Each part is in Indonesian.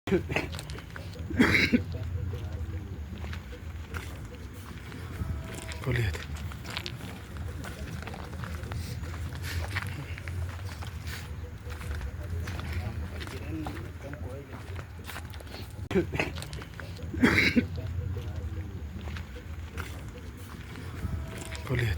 Kau lihat. Kau lihat.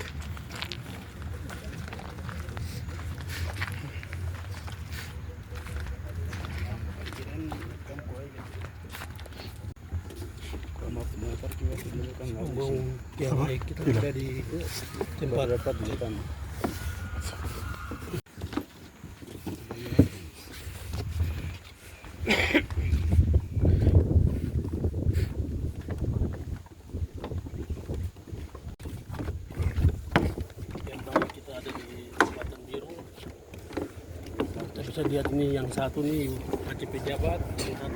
Kita ada di tempat dapat jalan. Kita ada di Selatan Biru. Kita bisa lihat ini yang satu nih Haji Pejabat, yang satu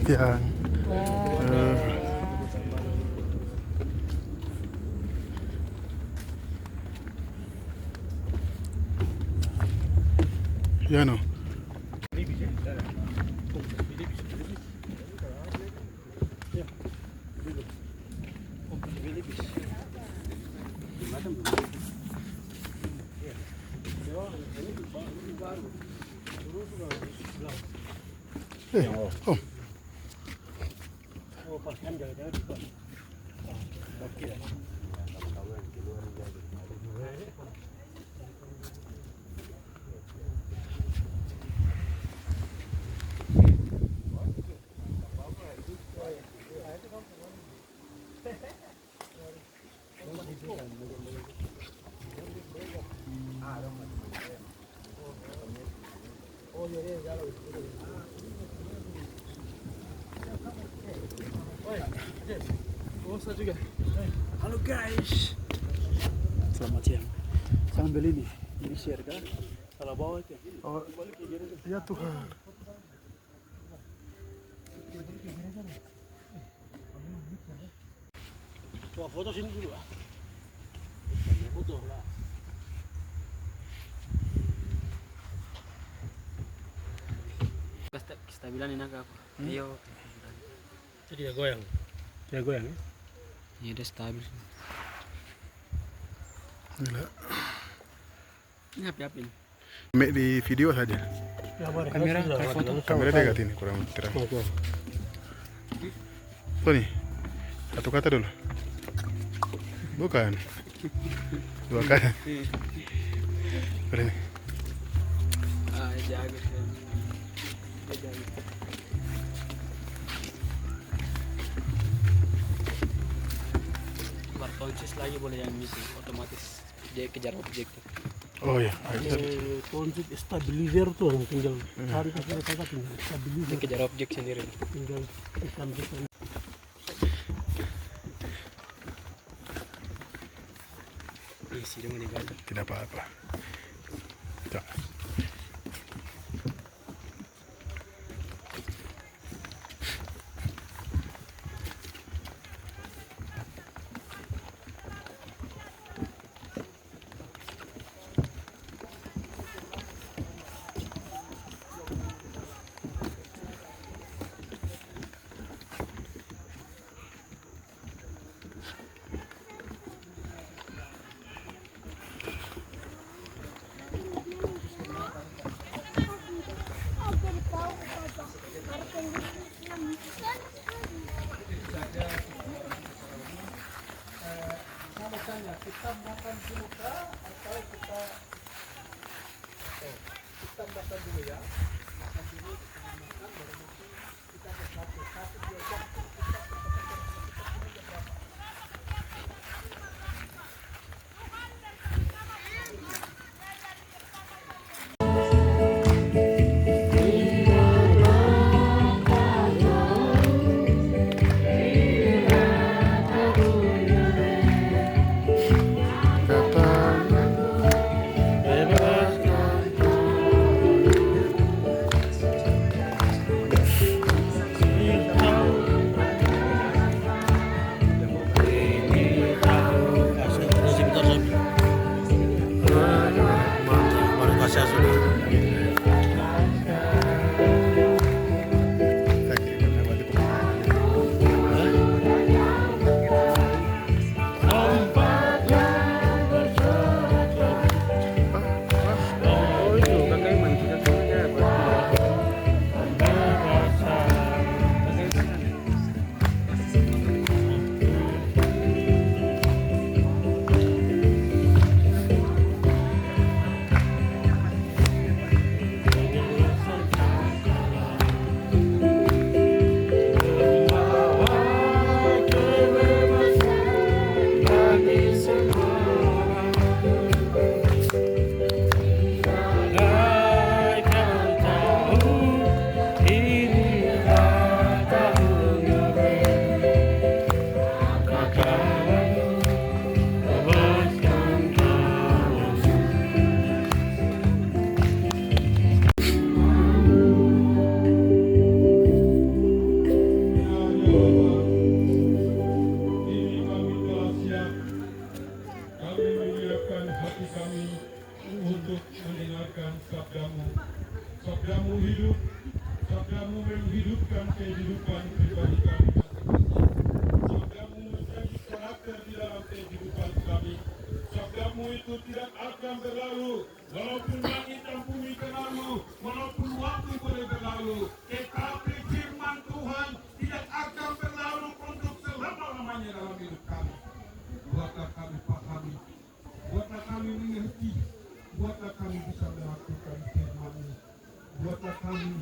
Yang ya no. Oh. Juga. Halo guys, selamat siang. Saya ambil ini share kan? Kalau bawa itu. Oh, ya Tuhan. Coba foto sini dulu ah. Foto lah. Kestabilan ini agak apa? Ayo. Jadi dia goyang. Dia goyang ya? Iya, udah stabil. Gila. Ini api-api nih. Make di video saja. Kamera, kayak foto. Kamera dekat ini kurang terang. Tuh nih, satu kata dulu. Bukan. Dua kata. Berani. Jaga. Konsis lagi boleh yang missing, otomatis dia kejar objek. Oh ya. Konsep stabilizer tuh yang tinggal tarik ke sana tinggal stabilizer. Dia kejar objek sendiri. Tinggal tekan. Isi dengan ibadah. Tidak apa-apa. Jangan. Kita makan dulu kah atau kita makan dulu ya, makan dulu, kita makan baru nanti kita ke satu 2 jam kita menghidupkan kehidupan pribadi kami masing-masing. Sabdamu menjadi karakter di dalam kehidupan kami. Sabdamu itu tidak akan berlalu, walaupun langit dan bumi berlalu, walaupun waktu boleh berlalu, tetapi firman Tuhan tidak akan berlalu untuk selama-lamanya dalam hidup kami. Buatlah kami pahami, buatlah kami mengerti, buatlah kami bisa melakukan firman-Mu. Buatlah kami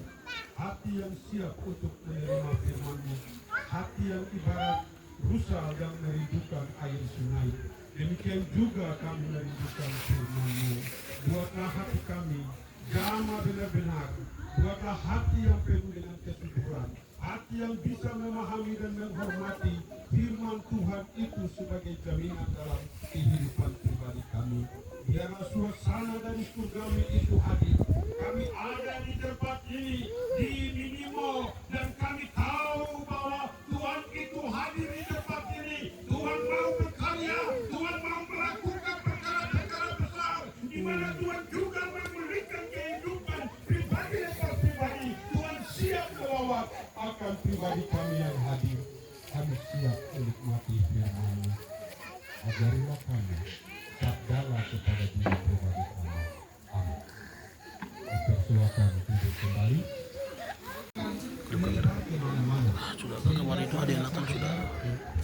hati yang siap untuk menerima firman-Mu, hati yang ibarat rusa yang merindukan air sungai. Demikian juga kami merindukan firman-Mu. Buatlah hati kami jama benar-benar, buatlah hati yang penuh dengan kesuburan, hati yang bisa memahami dan menghormati firman Tuhan itu sebagai jaminan dalam kehidupan pribadi kami. Biarlah suasana dari surgamu itu hadir. Kami ada di tempat ini, di Minimo, dan kami tahu bahwa Tuhan itu hadir di tempat ini. Tuhan mau berkarya, Tuhan mau melakukan perkara-perkara besar, di mana Tuhan juga memberikan kehidupan pribadi lepas pribadi. Tuhan siap melawat akan pribadi kami yang hadir. Kami siap menikmati firman-Mu. Ajarilah kami, sabdalah kepada diri pribadi kami. Amin. Persilakan duduk kembali. Sudah kemarin itu ada yang datang sudah.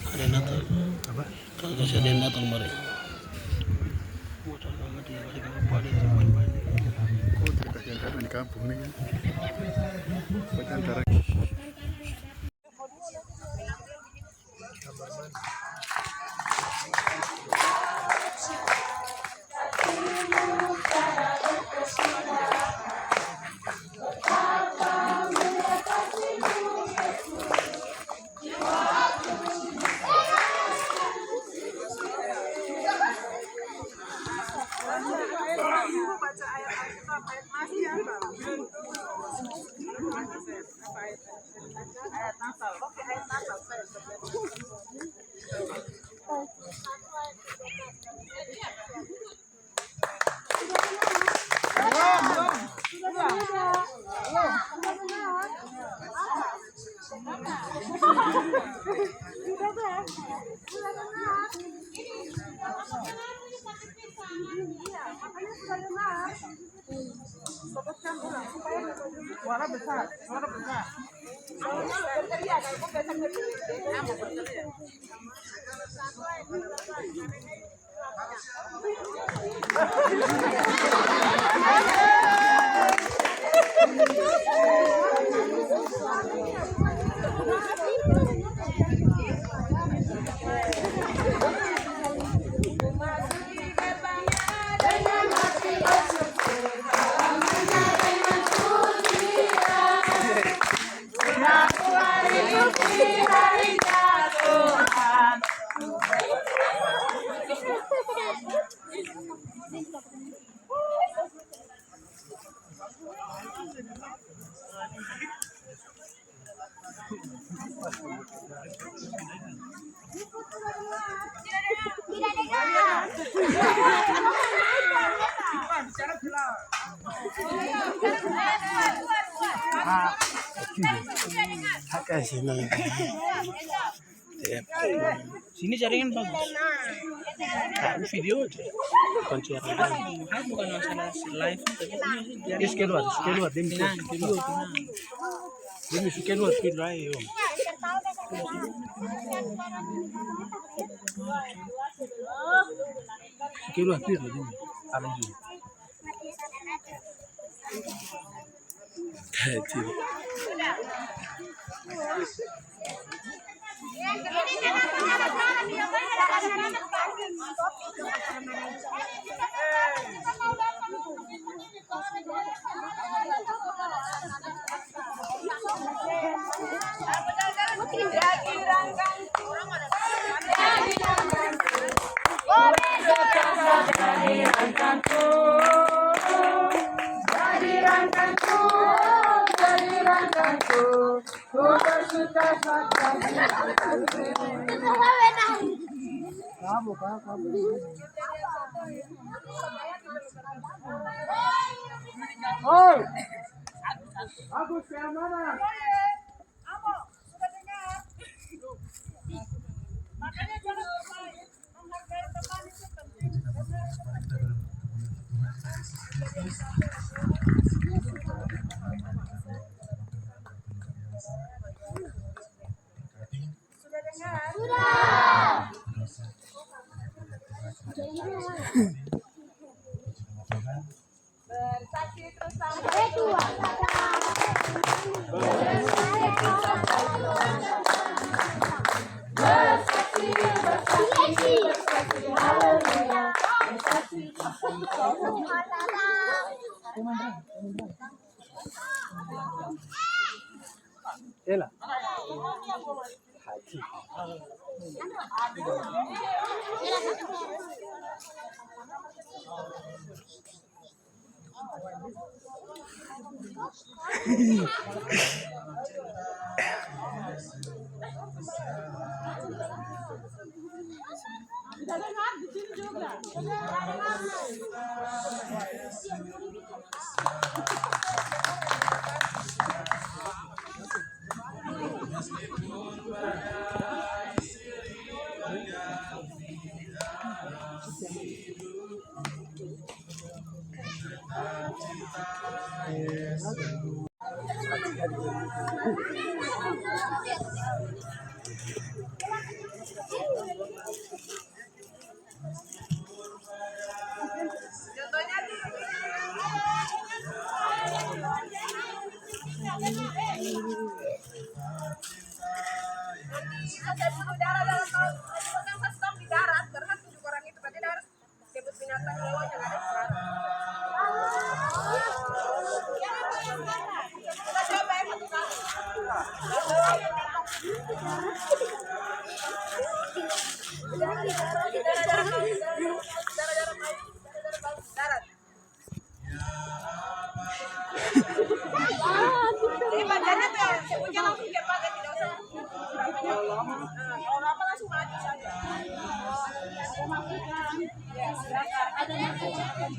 Ada yang datang. Apa? Kagak ada yang datang kemarin. Mau cakap nggak dia balik apa dia terbaik-baik. Oh, cerita di kampung nih. Antara suara besar. Sini. Sini jaringan bagus. Nah, video aja. Bukan siaran. Bukan masalah live, tapi Yes, keluar demi video tenang. demi keluar video ayo. Keluar video demi. Ada juga. Kecil. Oh, Agus ke mana? Bersaksi terus sampai tua. Bersaksi, bersaksi, bersaksi, haleluya. Bersaksi, Ela. Ada 10 darah dalam laut, yang stop di darat karena 7 orang itu berarti harus debut binatang lewat yang ada di sana. Kita coba ya satu kali. Darat. Jadi badannya tuh sebutnya langsung dia pakai tidak usah. Kalau lama langsung maju saja. Ada masukan. Ya, silakan. Ada masukan.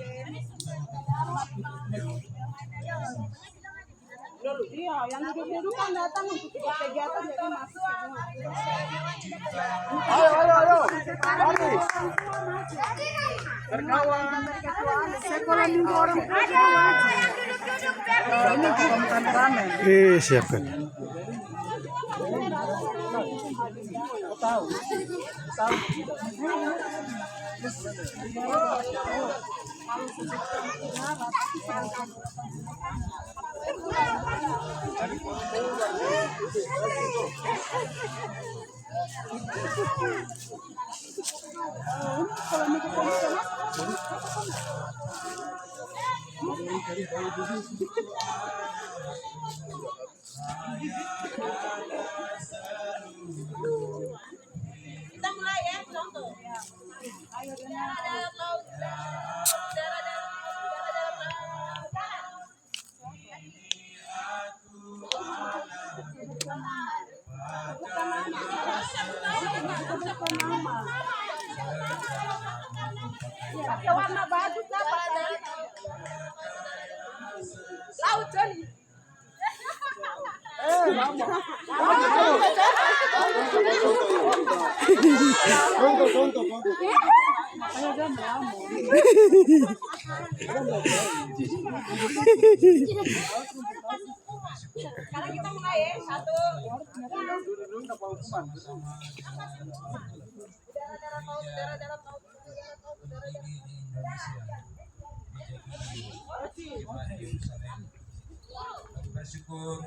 Iya, yang duduk-duduk kan datang untuk kegiatan jadi masuk semua. Ayo. Mari. Berkawan. Sekolah minggu orang. Ini bukan rame. Siapkan. Tahu. Kita mulai ya, contoh. Ayo dalam laut. Pakai warna bagus lah Pak. Laut Joni. Sekarang kita mulai ya, 1. Bersyukur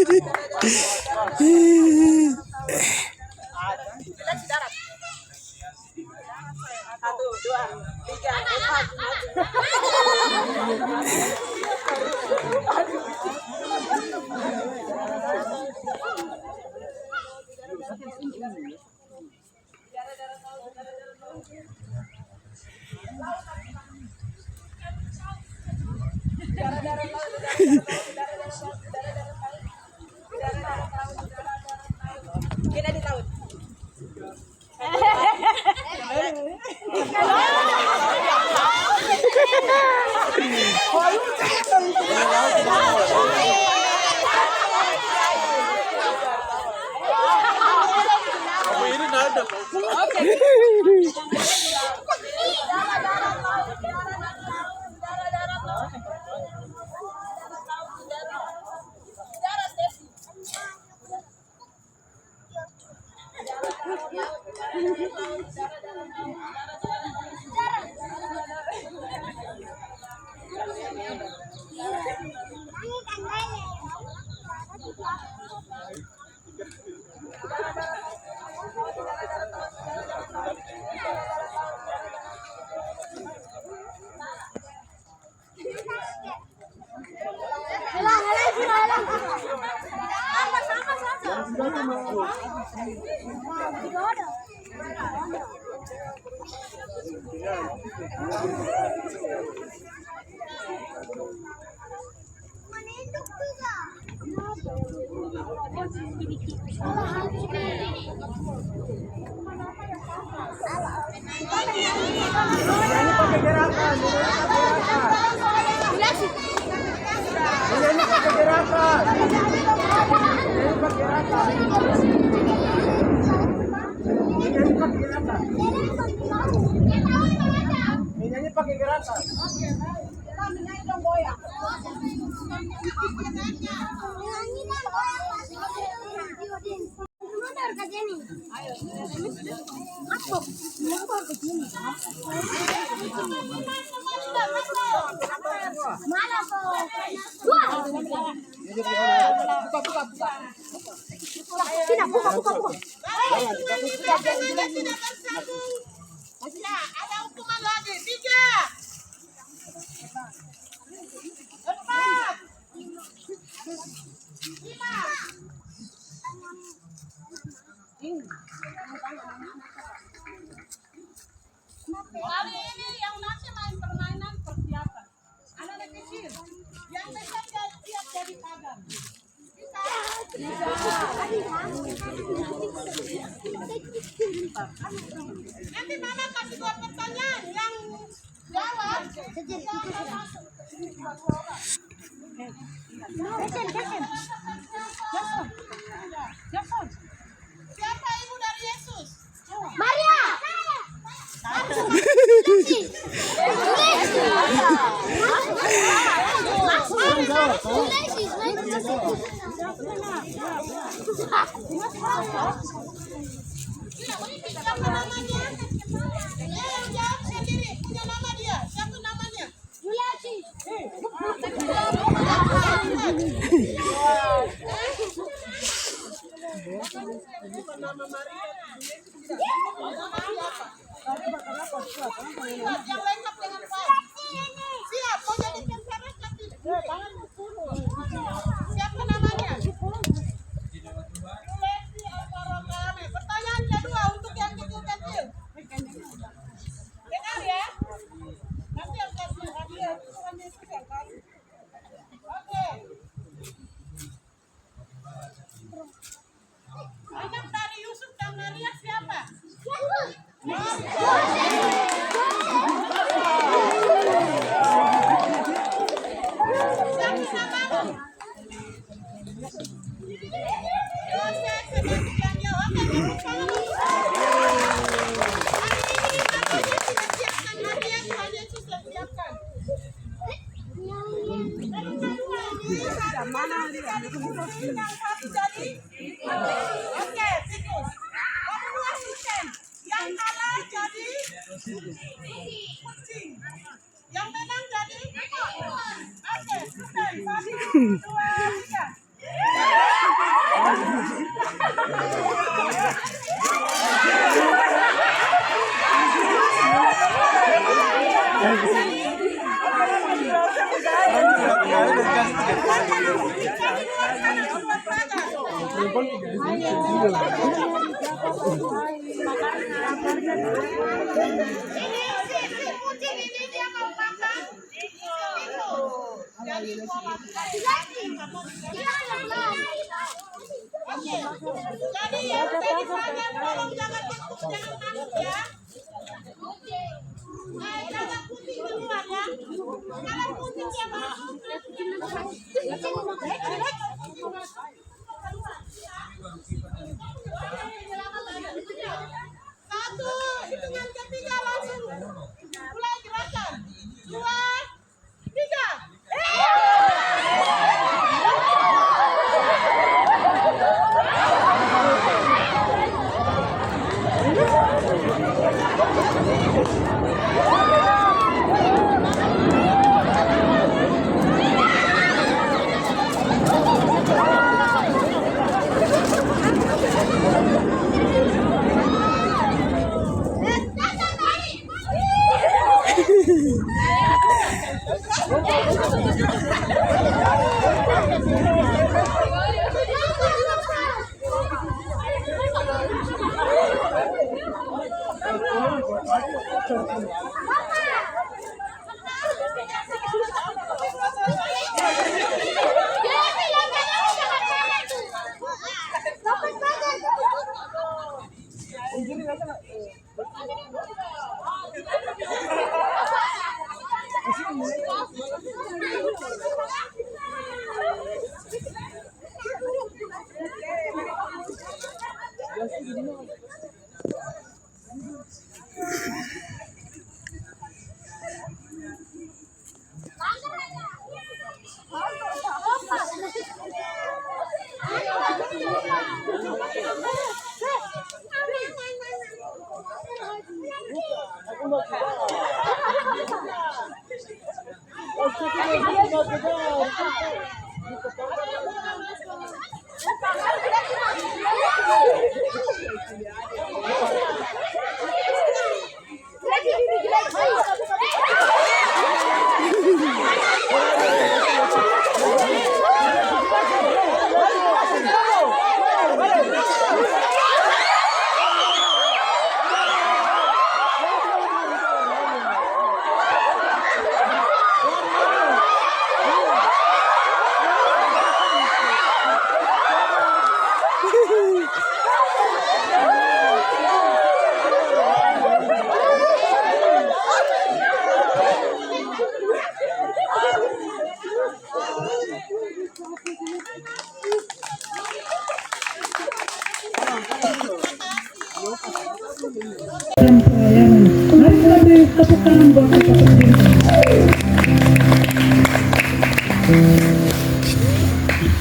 Relax di darat. 1, 2, 3, 4. Kita di laut. Nyanyi pakai gerakan. Ada hukuman lagi. 3, 4, 5. Kali ini yang masih main permainan persiapan. Anak-anak kecil yang besar siap jadi pagar. Nanti mama kasih 2 pertanyaan yang jawab. Siapa ibu dari Yesus? Maria. Siapa namanya? Dia yang jawab sendiri. Punya nama dia. Siapa namanya? Yang lengkap dengan baik. Siap, mau jadi tentara tapi siapa namanya? Lesti Alfarokame. Pertanyaan kedua untuk yang kecil-kecil. Dengar ya. Nanti yang kasih hadiah Tuhan Yesus yang kasih. Oke. Anak dari Yusuf dan Maria siapa? Siapa namamu? Yosef Sebastian Yao. Oke, tepuk tangan untuk hari ini namanya sudah siapkan hadiah Tuhan Yesus sudah siapkan. Mana dia? Yang satu jadi? Oke, tikus. Kamu 2 kucing. Yang kalah jadi? Kucing. Yang menang jadi? Oke, kucing. 1, 2, 3. Jadi yang tadi saya tolong jangan takut ya. Jangan pusing keluar ya. Jangan pusing ya Pak. Satu, hitungan ketiga langsung mulai gerakan. 2, 3.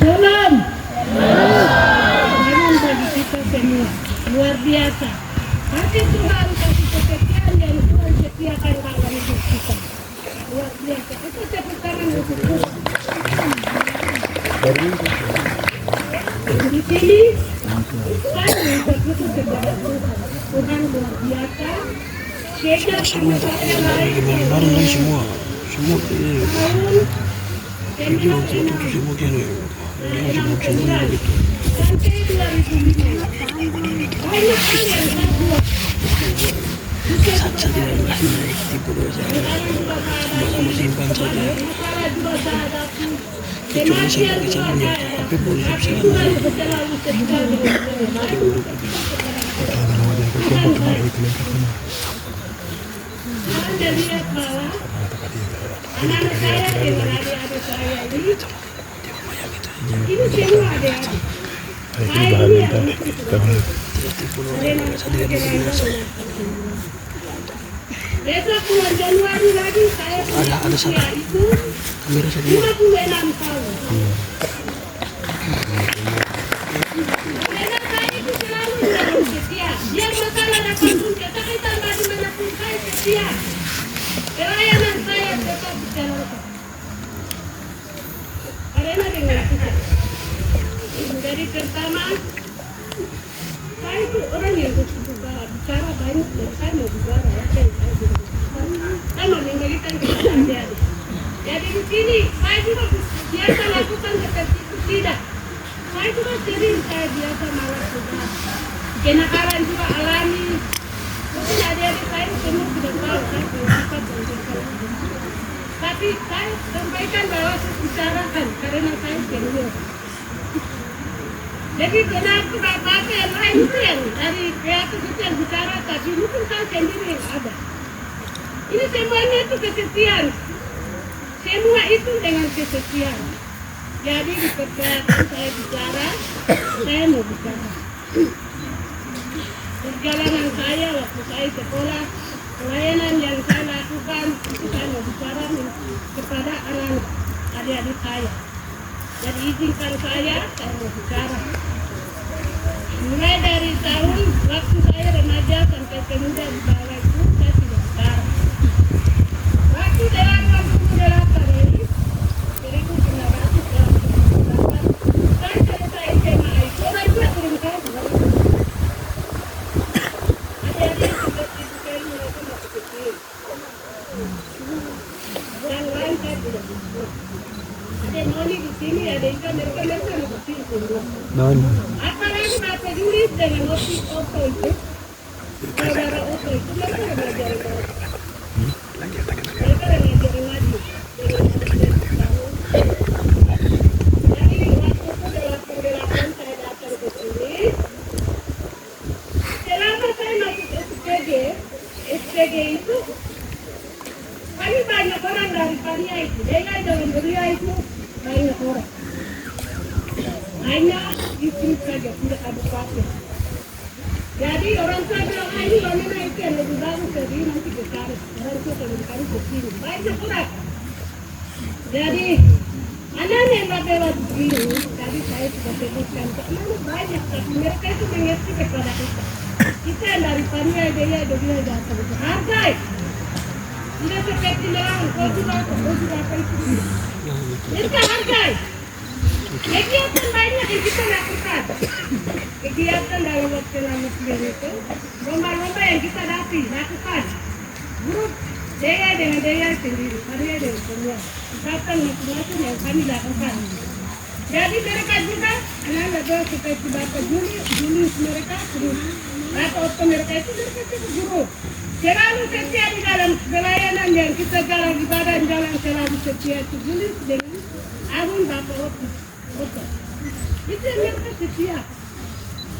Salam. Salam bagi kita semua. Luar biasa. Kasih Tuhan, kasih kesetiaan yang Tuhan setiakan dalam hidup kita. Luar biasa. Itu tepuk tangan untuk Tuhan. Di sini, saya bersyukur kepada Tuhan. Tuhan luar biasa. Semua tak gimana baru lagi semua video itu semua kan yang semua begitu saja dia naik tipe dua saja sama simpan saja kecuali saya kecilnya tapi boleh bisa Anda lihat bahwa anak saya dengan adik-adik saya ini semua ada saya lihat besok bulan Januari lagi saya ada satu itu kamera 56 tahun. Karena saya itu selalu setia. Dia masalah dapat pun tapi tanpa dimanapun saya setia. Pelayanan saya tetap dijalankan. Karena dengan kita. Dari pertama, saya itu orang yang bicara banyak dan saya mau bicara ya. Saya mau menggalikan kepada adik-adik. Jadi di sini saya juga biasa lakukan seperti itu tidak. Saya juga sering saya biasa malas juga. Kenakalan juga alami. Mungkin adik-adik saya semua sudah tahu saya berapa berkali. Tapi saya sampaikan bahwa saya bicarakan karena saya senior. Jadi kenapa apa yang lain itu yang dari kreatif itu yang bicara, tapi mungkin saya sendiri yang ada. Ini semuanya itu kesetiaan. Semua itu dengan kesetiaan. Jadi dipercayakan saya bicara, saya mau bicara. Perjalanan saya waktu saya sekolah, pelayanan yang saya lakukan itu saya mau bicara kepada adik-adik saya. Jadi izinkan saya mau bicara. Mulai dari tahun waktu saya remaja sampai pemuda di bawah itu saya tidak bicara. Waktu dalam 68 ini, 1968, saya selesai SMA itu, orang juga turun saya juga. Adik-adik sudah dibukai mereka masih kecil. Yang lain saya tidak bisa. Ada Noni di sini, ada Ika, mereka masih kecil. Apalagi Bapak Julis dengan Opi Oto itu, saudara Oto itu, mereka yang belajar itu. Mereka yang ngajarin lagi. Jadi waktu itu 88 saya datang ke sini. Selama saya masuk SPG itu, kami banyak orang dari Paria itu. Dengan dalam Beria itu banyak orang. Hanya istri saja, tidak kabupaten. Jadi orang tua bilang, ini Wamena itu yang lebih bagus, jadi nanti besar. Orang tua kalau dikali ke sini, banyak orang. Jadi, anaknya yang lewat begini, tadi saya sudah sebutkan, karena banyak, tapi mereka itu mengerti kepada kita. Kita yang dari Pania, dia bilang datang, hargai. Tidak seperti bilang, kau juga apa itu. Mereka hargai. Kegiatan banyak yang kita lakukan. Kegiatan dalam waktu lama itu, lomba-lomba yang kita lakukan. Grup Dea dengan Dea sendiri, Maria dengan semua. Kesempatan macam-macam yang kami lakukan. Jadi mereka juga, anak-anak doa seperti Bapak Julius mereka, terus Bapak Otto mereka itu guru. Selalu setia di dalam pelayanan yang kita jalan ibadah jalan selalu setia itu Julius dengan Agung Bapak Otto. Itu yang mereka setia.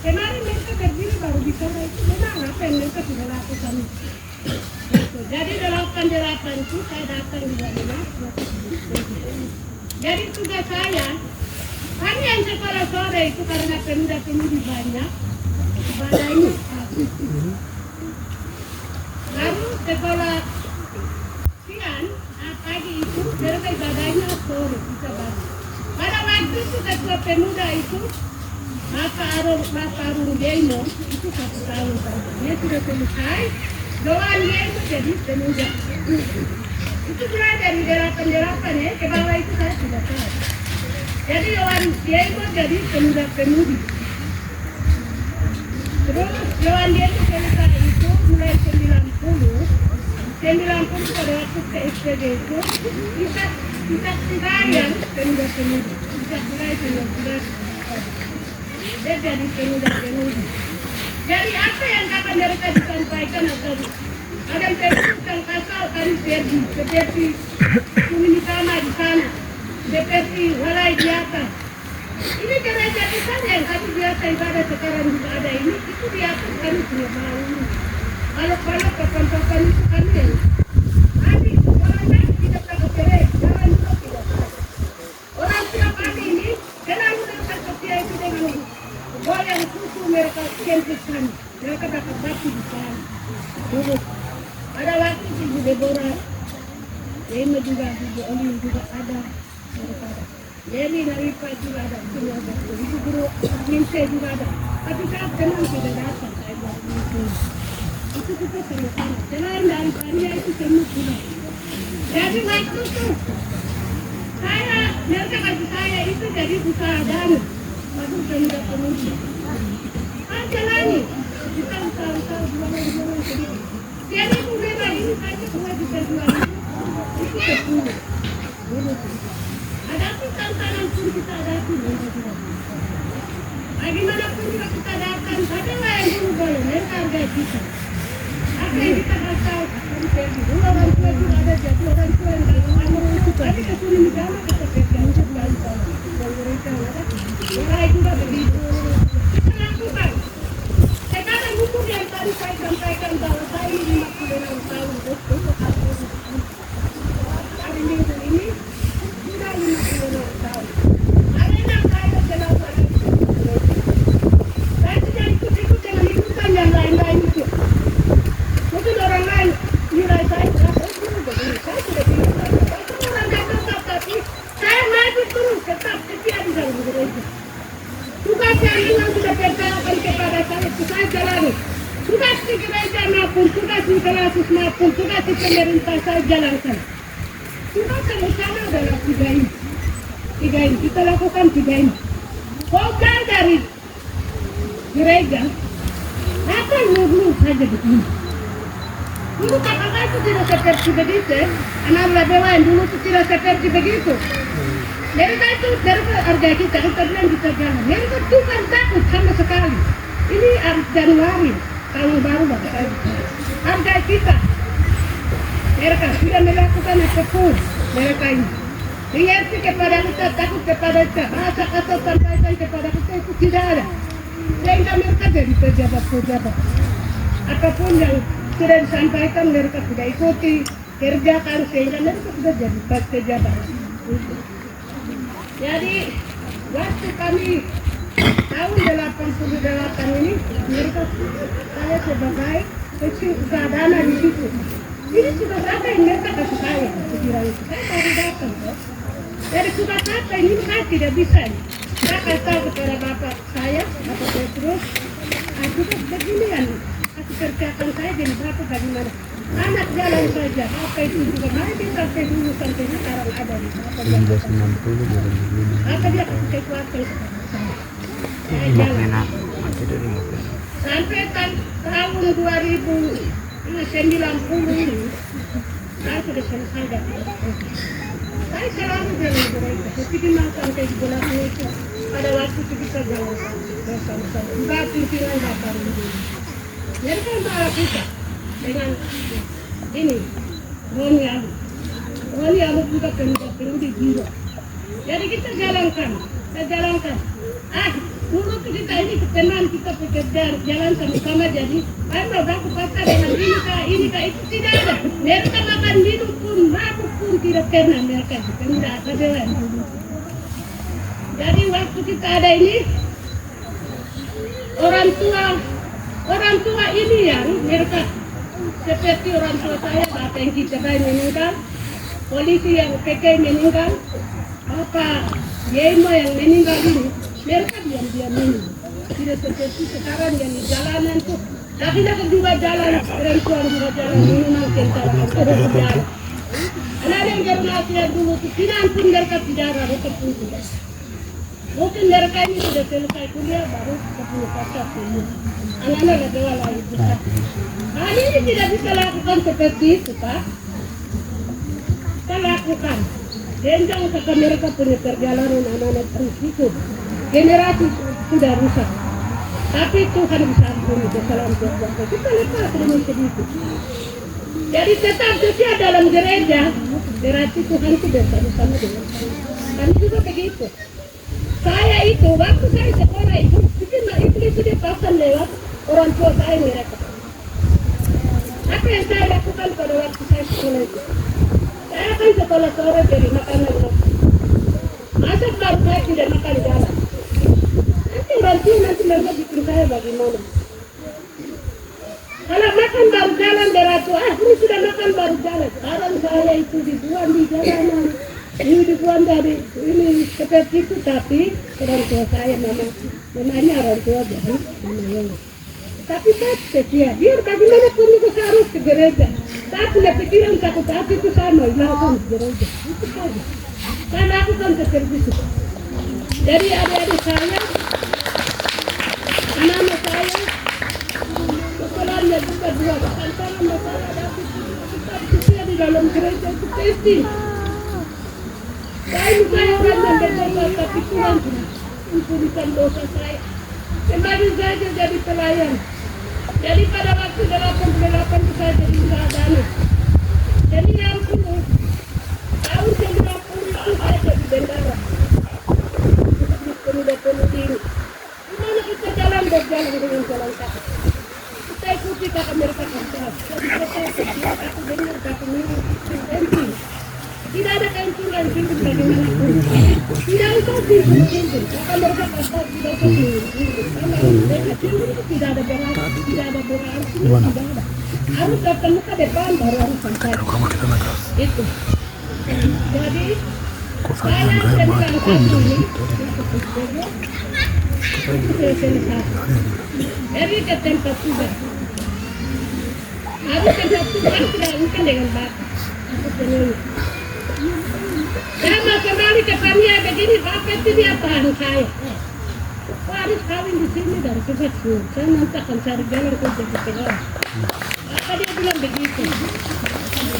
Kemarin mereka berdiri baru bicara itu memang apa yang mereka sudah lakukan. Jadi 88 itu saya datang di Wamena. Jadi tugas saya, kami yang sekolah sore itu karena pemuda-pemudi banyak, ibadahnya lalu sekolah siang, pagi itu mereka ibadahnya sore, kita banyak. Pada waktu itu ketua pemuda itu, Bapak Arung Demo, itu 1 tahun saja. Dia sudah selesai, doang dia itu jadi pemuda. Itu mulai dari 88 ya, ke bawah itu saya sudah tahu. Jadi Yohan dia itu jadi pemuda-pemudi. Terus Yohan dia itu selesai itu mulai 90 pada waktu ke SPG itu, kita yang pemuda-pemudi. Kita mulai pemuda. Dia jadi pemuda-pemudi. Jadi apa yang kapan mereka disampaikan atau ada yang terbuka kasar kami pergi seperti Suminitama di sana, seperti Walai di atas. Ini gereja di sana yang kami biasa ibadah sekarang juga ada ini, itu di atas kami punya bau. Kalau kapan-kapan itu kami yang nanti orangnya tidak pakai cerai, jalan juga tidak pakai. Orang tiap hari ini, kenapa mereka setia itu dengan goyang susu mereka kentik kami. Mereka dapat batu di sana. Dulu. Ada waktu Ibu Deborah, Ema juga, Ibu Oli juga ada, mereka ada. Yeli Naripa juga ada, semua ada. Ibu Guru Minse juga ada. Tapi saat kenal tidak datang, saya buat Minse. Itu kita sama-sama. Selain dari Paria itu semua sudah. Jadi waktu itu, mereka bagi saya itu jadi usaha dana. Waktu pemuda pemudi. Jalani, kita usaha-usaha jualan sedikit. Jadi mereka ini saja semua bisa jual itu 10. Ada pun tantangan pun kita hadapi. juga kita datang, adalah yang dulu boleh, mereka harga kita. Apa yang kita tahu? Dulu orang tua juga ada jadi orang tua yang datang. Tapi kesini negara kita pegang juga mereka orang juga begitu. Kita lakukan. Sekarang hukum yang tadi saya sampaikan bahwa saya ini 56 tahun untuk kasus hari Minggu ini sudah 56 tahun. Ada yang saya jelaskan. Saya tidak ikut-ikut dengan ikutan yang lain-lain itu. Mungkin orang lain nilai saya berapa itu begini. Saya tidak bisa. Saya orang yang tetap tapi saya maju terus tetap setia di dalam gereja. Tugas yang memang sudah berjalan kepada saya jalani. Tugas di gereja maupun tugas di kelasus maupun tugas di pemerintah saya jalankan. Tugas yang utama adalah tiga ini. Kita lakukan tiga ini. Program dari gereja akan lulu saja begini. Dulu kakak itu tidak seperti begitu. Anak labewan dulu itu tidak seperti begitu. Mereka itu harga kita bilang kita jalan. Mereka bukan takut sama sekali. Ini Januari tahun baru bagi saya. Harga kita. Mereka sudah melakukan apapun. Mereka ini. Mengerti kepada kita, takut kepada kita. Bahasa kata sampaikan kepada kita itu tidak ada. Sehingga mereka jadi pejabat-pejabat. Apapun yang sudah disampaikan mereka sudah ikuti, kerjakan sehingga mereka sudah jadi pejabat. Jadi waktu kami tahun 88 ini mereka saya sebagai kecil dana di situ. Ini sudah berapa yang mereka kasih saya sekiranya itu. Saya baru datang. Jadi sudah kata ini saya tidak bisa. Saya kasih tahu kepada bapak saya, Bapak Petrus, aku begini kan, aku kerjakan saya jadi berapa bagaimana. Anak jalan saja, apa itu juga nanti sampai dulu sampai sekarang ada di apa dia pakai kuasa saya jalan sampai tahun 2090 ini saya sudah selesai dari saya selalu jalan gereja seperti makan kayak di bulan itu pada waktu itu kita jalan bersama-sama enggak pimpinan datang jadi kan para kita dengan ini Roni Alu juga pemuda jiwa. Jadi kita jalankan. Dulu kita ini teman kita bekerja jalan sama-sama jadi ayo baku pasar dengan ini kah itu tidak ada. Mereka makan minum pun mabuk pun tidak pernah mereka pemuda akadewan dulu. Jadi waktu kita ada ini orang tua ini yang mereka seperti orang tua saya, bapak yang kita meninggal, polisi yang PK meninggal, bapak Yemo yang meninggal ini, mereka diam-diam meninggal. Tidak seperti sekarang yang di jalanan tuh, tapi mereka juga jalan, perempuan juga jalan, minuman kencaran, jalan. Ada yang generasi dulu tuh, tidak pun mereka tidak ada, mereka pun tidak. Mungkin mereka ini sudah selesai kuliah, baru 10 pasar semua. Anak-anak lebih lagi besar. Nah, ini tidak bisa lakukan seperti itu, Pak. Kita lakukan. Jenjang kata mereka punya perjalanan anak-anak terus itu. Generasi sudah rusak. Tapi Tuhan bisa ampuni kesalahan kita. Kita lepas dengan sedikit. Jadi tetap setia dalam gereja. Berarti Tuhan itu bersama-sama dengan saya. Kami juga begitu. Saya itu, waktu saya sekolah itu dia pasang lewat orang tua saya mereka. Apa yang saya lakukan pada waktu saya sekolah itu? Saya akan sekolah sore jadi makanan roti. Masa baru saya tidak makan jalan. Nanti orang tua nanti mereka bikin saya bagaimana. Kalau makan baru jalan berarti, ini sudah makan baru jalan. Sekarang saya itu dibuang di jalanan. Ini dibuang dari ini seperti itu, tapi orang tua saya namanya orang tua jadi namanya. Tapi saya setia, biar bagaimanapun itu saya harus ke gereja. Saya punya pikiran takut hati itu saya mau lakukan ke gereja. Itu saja. Saya lakukan seperti itu. Jadi adik-adik saya, anak-anak saya, sekolahnya juga dua. Antara masalah tapi kita setia di dalam gereja itu pasti. Saya orang yang berdosa tapi Tuhan ampunikan dosa saya. Kemarin saya jadi pelayan. Jadi pada waktu 88 saya jadi sarjana. Jadi 60 tahun 90 itu saya jadi bendara. Pemuda-pemuda ini. Gimana kita berjalan dengan jalan kaki. Kita ikuti kata mereka kata. Jadi saya kecil, aku dengar kata mereka penting. Tidak ada keuntungan hidup bagaimanapun. Tidak usah hidup. Kata mereka kata tidak usah hidup. Tidak ada berarti, tidak ada berarti, tidak ada. Harus ketemu ke depan baru harus sampai. Itu. Jadi saya sedang satu ini. Jadi ke tempat sudah. Harus tempat sudah tidak bukan dengan batu. Aku sendiri. Saya mau kembali ke Pania begini, apa itu dia tahan saya. Saya harus kawin di sini dan juga saya nanti akan cari jalan kerja di Perak. Apa dia bilang begitu?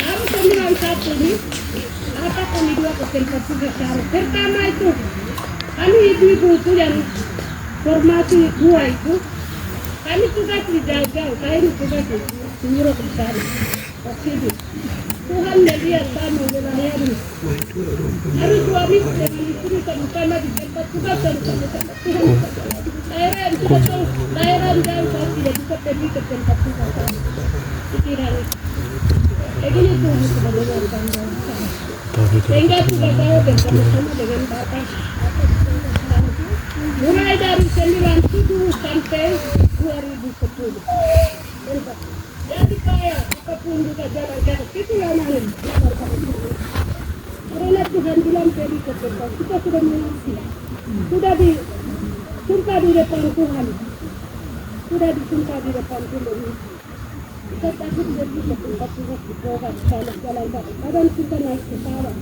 Harus bilang satu nih, apa kami dua ke tempat juga cari. Pertama itu, kami ibu-ibu itu yang formasi dua itu, kami tugas di jauh-jauh, saya ini tugas di Muro ke sana, ke sini. Tuhan melihat kami melayani. Harus suami dengan istri sama-sama di tempat tugas dan sama-sama Tuhan. Daerah jauh saya tidak bisa pergi ke tempat tugas kami. Pikiran itu. Begini Tuhan sudah mendengarkan kami. Sehingga sudah tahu bersama-sama dengan Bapak. Mulai dari 97 sampai 2010. Jadi kaya apapun juga jalan-jalan itu yang lain. Karena Tuhan bilang pergi ke tempat kita sudah mengerti. Sudah disumpah di depan Tuhan. Sudah disumpah di depan Tuhan. Kita takut pergi ke tempat juga di Polga jalan-jalan. Kadang kita naik ke sawah.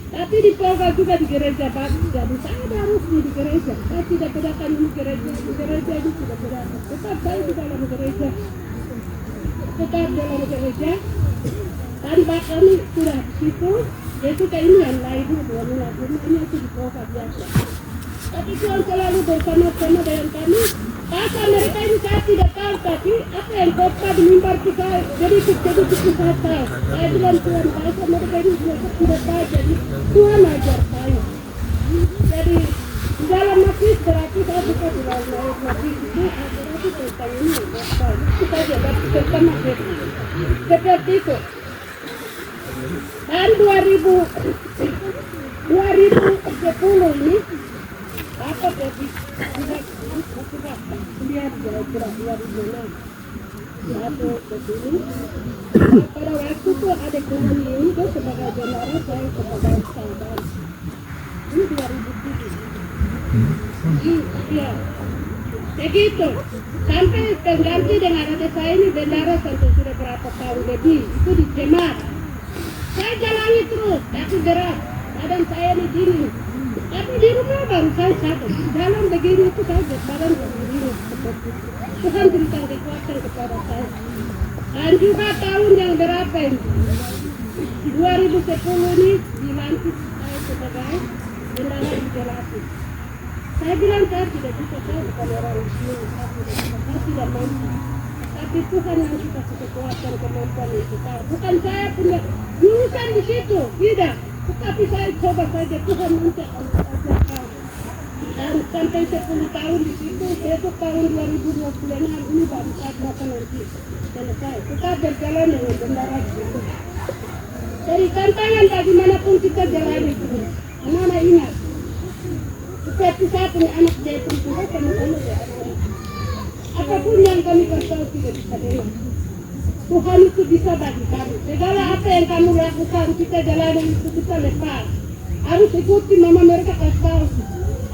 Tapi di Polga juga di gereja bagus. Jadi saya harus di gereja. Saya tidak bedakan di gereja. Di gereja ini tidak bedakan. Tetap saya di dalam gereja. Tetap dalam gereja. Tanpa kami sudah di situ. Yaitu ke ini yang lain. Ini itu di Polga biasa. Tapi Tuhan selalu bersama-sama dengan kami. Pasal mereka ini saya tidak tahu. Tapi apa yang kota di mimbar kita. Jadi itu saya tahu. Saya bilang Tuhan pasal mereka ini tidak tahu. Jadi Tuhan ajar saya. Jadi di dalam masjid berarti saya buka di dalam masjid itu. Berarti tentang ini. Itu saja. Berarti tentang masjid. Seperti itu. Dan 2010 ini apa jadi lihat kira-kira 2006 satu kesini pada waktu itu ada Tuhan ini itu sebagai general saya sebagai saudara ini 2007 iya begitu sampai terganti dengan adik saya ini bendara sampai sudah berapa tahun lebih itu di Cemar saya jalani terus tapi berat badan saya ini dingin. Tapi di rumah baru saya sadar, dalam begini itu saya badan berdiri seperti itu. Tuhan berikan kekuatan kepada saya. Dan juga tahun yang berapa ini? 2010 ini dilantik saya sebagai bendara di Jelati. Saya bilang saya tidak bisa, saya bukan orang Muslim, saya tidak mampu. Tapi Tuhan yang kita kekuatan kemampuan itu. Bukan saya punya jurusan di situ, tidak. Tetapi saya coba saja Tuhan minta ajarkan. Dan sampai 10 tahun di situ, besok tahun 2026 ini baru saya akan nanti selesai. Kita berjalan dengan benar di situ. Dari tantangan bagaimanapun kita jalani itu. Anak-anak ingat. Seperti saya punya anak dia pun juga sama-sama dia anak. Apapun yang kami kasih tidak bisa dengar. Tuhan itu bisa bagi kami. Segala apa yang kamu lakukan, kita jalani itu kita lepas. Harus ikuti mama mereka kasih tahu.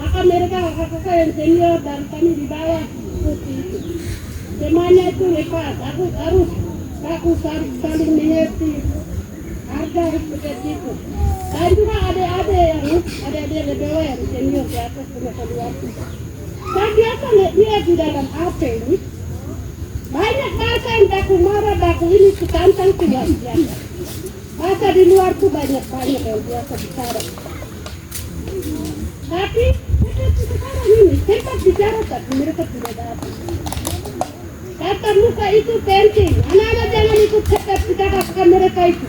Akan mereka kakak yang senior dan kami di bawah ikuti itu. Semuanya itu lepas. Aku harus saling mengerti. Harus seperti itu. Dan juga adik-adik lebih yang senior di atas punya keluarga. Dan biasa dia di dalam apa ini. Banyak bahasa yang baku marah, baku ini tantang tidak biasa. Bahasa di luar itu banyak yang biasa bicara. Tapi sekarang ini tempat bicara tapi mereka tidak datang. Tatap muka itu penting. Anak-anak jangan ikut kita katakan mereka itu.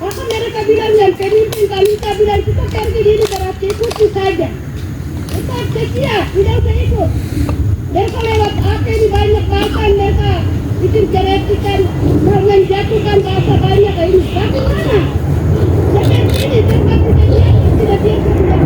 Maka mereka bilang yang pemimpin kami, kita bilang kita pergi ini berarti ikuti saja. Kita setia, tidak usah ikut. Mereka lewat apa ini banyak bahkan mereka bikin ceretikan mau menjatuhkan bahasa banyak ini. Tapi mana? Seperti ini tempat tidak dia tidak tempat tidak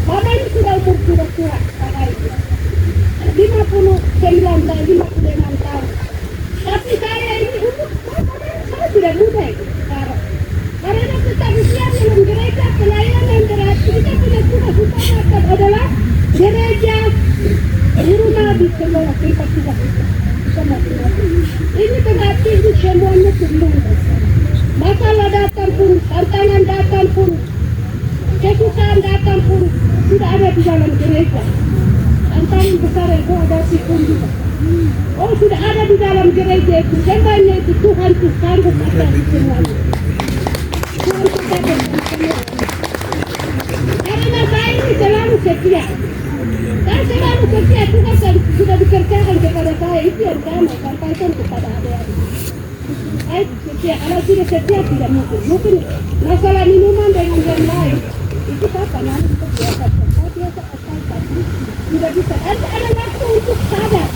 Mama ini sudah umur sudah 59 tahun, 56 tahun. Tapi saya ini umur, saya sudah muda sekarang. Karena tetap usia dalam gereja, pelayanan berarti kita punya tugas adalah gereja, di rumah, di sekolah, tempat kita. Ini berarti ini semuanya perlu. Masalah datang pun, tantangan datang pun, kesusahan datang pun tidak ada di dalam gereja. Tantangan besar itu ada pun juga. Oh sudah ada di dalam gereja itu. Sebenarnya itu Tuhan itu sanggup atas semuanya. Tuhan itu sanggup atas semuanya. Karena saya ini selalu setia. Saya selalu setia. Tuhan sudah dikerjakan kepada saya. Itu yang saya mau sampaikan kepada adik-adik. Saya setia. Kalau tidak setia tidak mungkin. Mungkin masalah minuman dengan yang lain. Itu apa nanti kita biasa. Saya biasa asal tidak bisa. Ada waktu untuk sadar.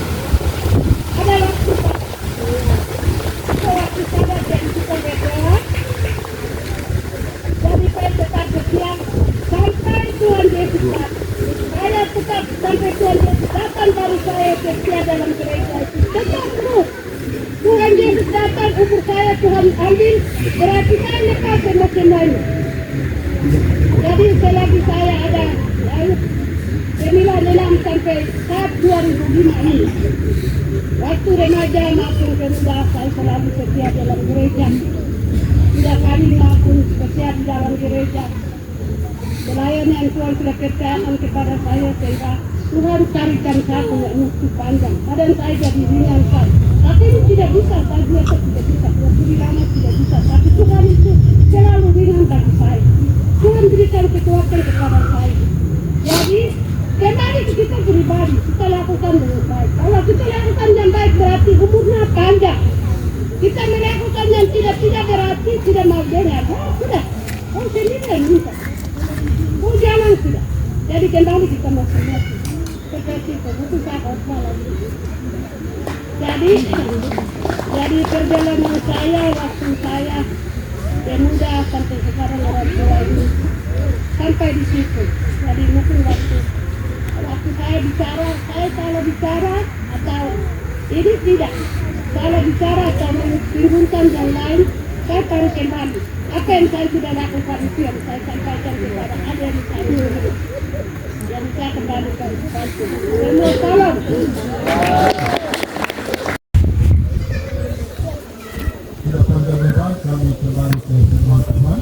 Ada waktu sadar dan kita berdoa. Jadi saya tetap setia sampai Tuhan Yesus datang. Saya tetap sampai Tuhan Yesus datang baru saya setia dalam gereja itu. Tetap terus. Tuhan Yesus datang, umur saya Tuhan ambil, berarti saya lepas semua-semuanya. Jadi selagi saya ada, sembilan sampai saat 2005 ini, waktu remaja maupun pemuda saya selalu setia dalam gereja. Tidak kami maupun setia di dalam gereja. Pelayanan yang Tuhan sudah percayakan kepada saya sehingga Tuhan carikan satu yang mesti panjang. Kadang saya jadi ringan saya. Tapi ini tidak bisa, saya biasa tidak bisa. Waktu lama tidak bisa. Tapi Tuhan itu selalu ringan bagi saya. Tuhan berikan kekuatan kepada saya. Jadi kembali ke kita pribadi, kita lakukan dengan baik. Kalau kita lakukan yang baik berarti umurnya panjang. Kita melakukan yang tidak berarti tidak mau dengar. Oh sudah, oh sendiri yang minta. Oh jangan sudah. Jadi kembali kita masing-masing. Seperti itu, bukan saya khotbah lagi. Jadi perjalanan saya, waktu saya pemuda sampai sekarang orang tua ini sampai di situ. Jadi mungkin waktu saya bicara, saya salah bicara atau ini tidak salah bicara atau menurunkan yang lain, saya taruh kembali. Apa yang saya sudah lakukan itu yang saya sampaikan kepada adik saya. Yang saya kembalikan kepada semua tolong. Tidak panjang lebar, kami kembali ke firman Tuhan.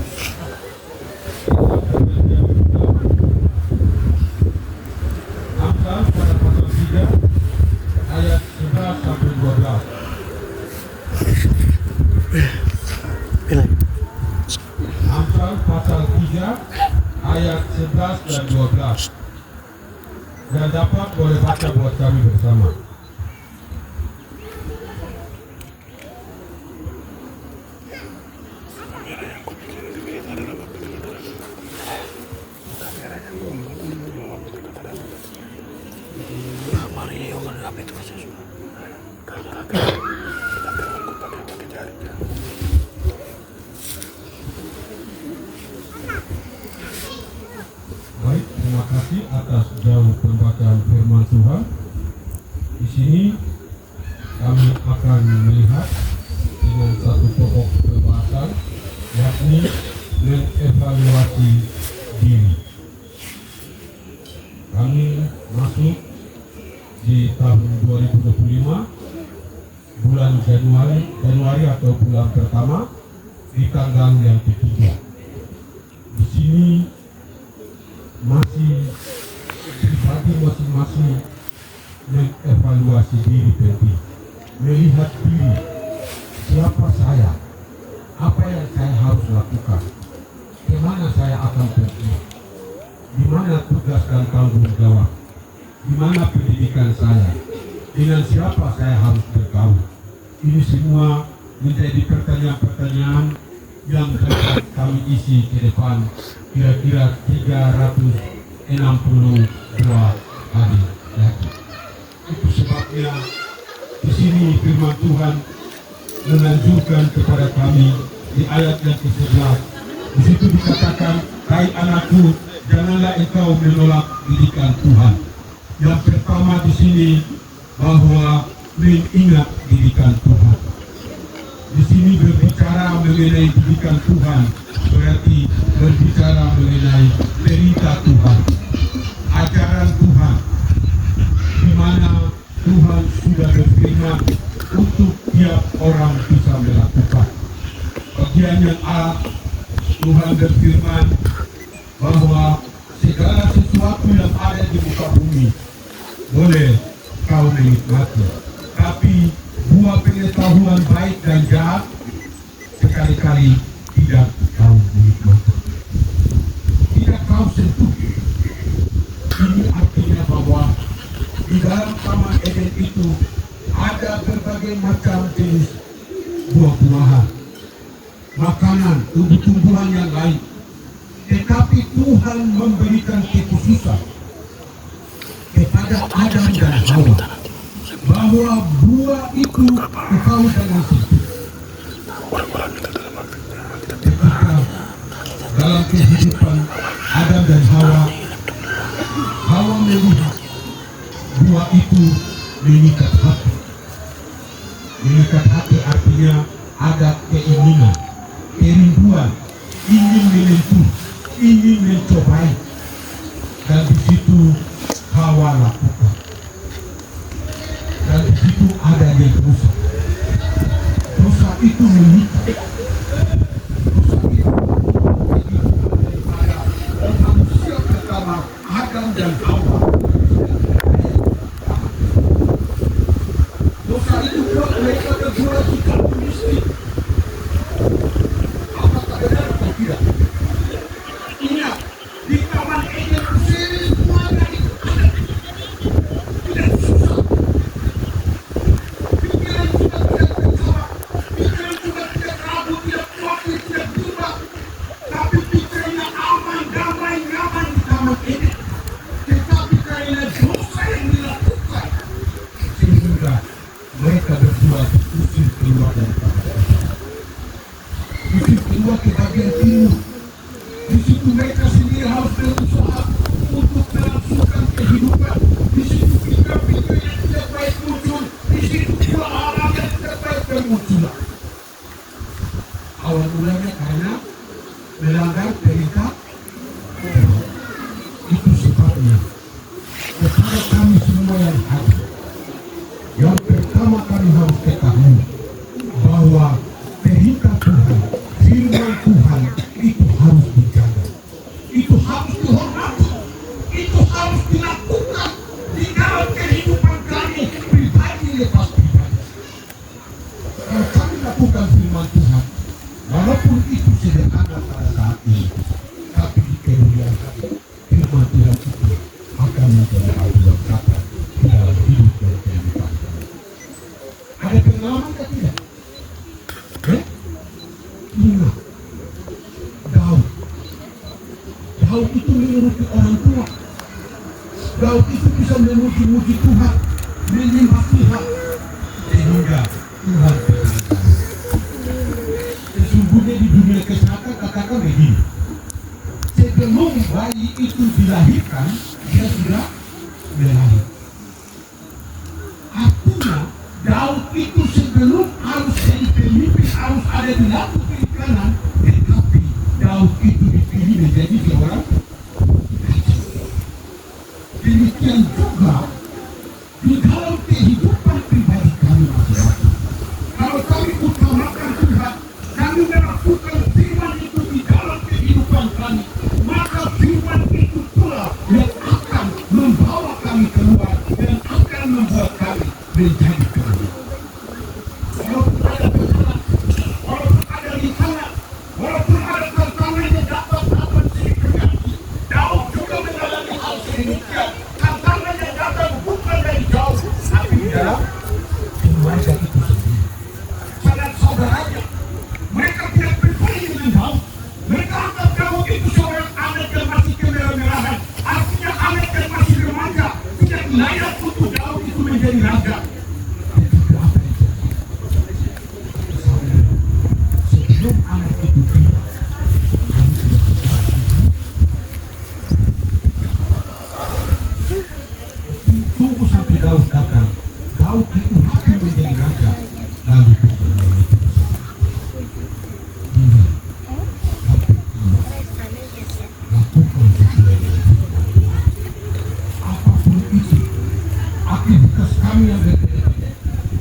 Amsal pada pasal 3 ayat 11 sampai 12. Amsal pasal 3 ayat 11 dan 12. Dan dapat boleh baca buat kami bersama. Baik, terima kasih atas jauh pembacaan firman Tuhan. Di sini kami akan melihat dengan satu pokok pembahasan, yakni mengevaluasi diri. Kami masuk di tahun 2025 bulan Januari atau bulan pertama di tanggal yang ketiga. Di sini masih pribadi masing-masing mengevaluasi diri penting, melihat diri siapa saya, apa yang saya harus lakukan, kemana saya akan pergi, di mana tugas dan tanggung jawab, di mana pendidikan saya, dengan siapa saya harus bergaul. Ini semua menjadi pertanyaan-pertanyaan yang dapat kami isi ke depan kira-kira 362 hari lagi. Itu sebabnya di sini firman Tuhan menganjurkan kepada kami di ayat yang ke-11. Di situ dikatakan, hai anakku, janganlah engkau menolak didikan Tuhan. Yang pertama di sini bahwa mengingat didikan Tuhan. Di sini berbicara mengenai didikan Tuhan, berarti berbicara mengenai perintah Tuhan, ajaran Tuhan, di mana Tuhan sudah berfirman untuk tiap orang bisa melakukan. Bagian yang A, Tuhan berfirman bahwa segala sesuatu yang ada di muka bumi boleh kau menikmati, tapi buah pengetahuan baik dan jahat sekali-kali tidak kau menikmati, tidak kau sentuh. Ini artinya bahwa di dalam Taman Eden itu ada berbagai macam jenis buah-buahan, makanan, tumbuh-tumbuhan yang lain. Tetapi Tuhan memberikan kekhususan kepada Adam dan Hawa bahwa buah itu engkau jangan sentuh. Ketika dalam kehidupan Adam dan Hawa, Hawa melihat buah itu mengikat hati. Mengikat hati artinya ada keinginan, kerinduan, ingin menyentuh, ingin mencobai, dan di situ Hawa lakukan. Dan di situ ada yang dosa. Dosa itu mengikat. Dosa itu daripada manusia pertama Adam dan Hawa. Dosa itu buat mereka berdua juga miskin. Apakah benar atau tidak? Ingat, di Taman Eden semuanya itu ada. Tidak susah. Pikiran juga tidak terjawab. Pikiran juga tidak ragu, tidak khawatir, tidak berubah. Tapi pikirannya aman, damai, nyaman di Taman Eden. Tetapi karena dosa yang dilakukan, sehingga mereka berdua diusir keluar dari Taman Eden. Diusir keluar ke bagian timur. Di situ mereka sendiri harus berusaha untuk melangsungkan kehidupan. Di situ pikir-pikir yang tidak baik muncul. Di situ pula hal-hal yang tidak baik bermunculan. Awal mulanya karena melanggar perintah Tuhan. Itu sebabnya kepada kami semua yang hadir, yang pertama kami harus ketahui bahwa perintah Tuhan, firman Tuhan itu harus dijaga, itu harus dihormati, itu harus dilakukan di dalam kehidupan kami pribadi lepas pribadi. Kalau kami lakukan firman Tuhan, walaupun itu sederhana pada saat ini, tapi di kemudian hari firman Tuhan itu akan menjadi aduan kata di dalam hidup dan kehidupan kami. Ada pengalaman atau tidak? Ingat, Daud itu menuruti orang tua. Daud itu bisa memuji-muji Tuhan, menyembah Tuhan, sehingga Tuhan berkata, sesungguhnya di dunia kesehatan katakan begini, sebelum bayi itu dilahirkan, dia sudah melahirkan. Artinya Daud itu sebelum harus jadi pemimpin, harus ada di lampu kiri kanan, tetapi Daud itu dipilih menjadi seorang raja. Demikian juga di dalam kehidupan pribadi kami masing-masing. menjadi kemenangan. Walaupun ada masalah, walaupun ada rintangan, walaupun ada tantangan yang dapat silih berganti, Daud juga mengalami hal sedemikian. Tantangan yang datang bukan dari jauh, tapi di dalam keluarga itu sendiri. Saudara saudaranya, mereka tidak peduli dengan Daud. Mereka anggap Daud itu seorang anak yang masih kemerah-merahan. Artinya anak yang masih remaja, tidak layak untuk Daud itu menjadi raja. Sebelum anak itu tiba, tunggu sampai Daud datang. Daud itu akan menjadi raja. Lalu apapun itu, aktivitas kami yang berbeda-beda,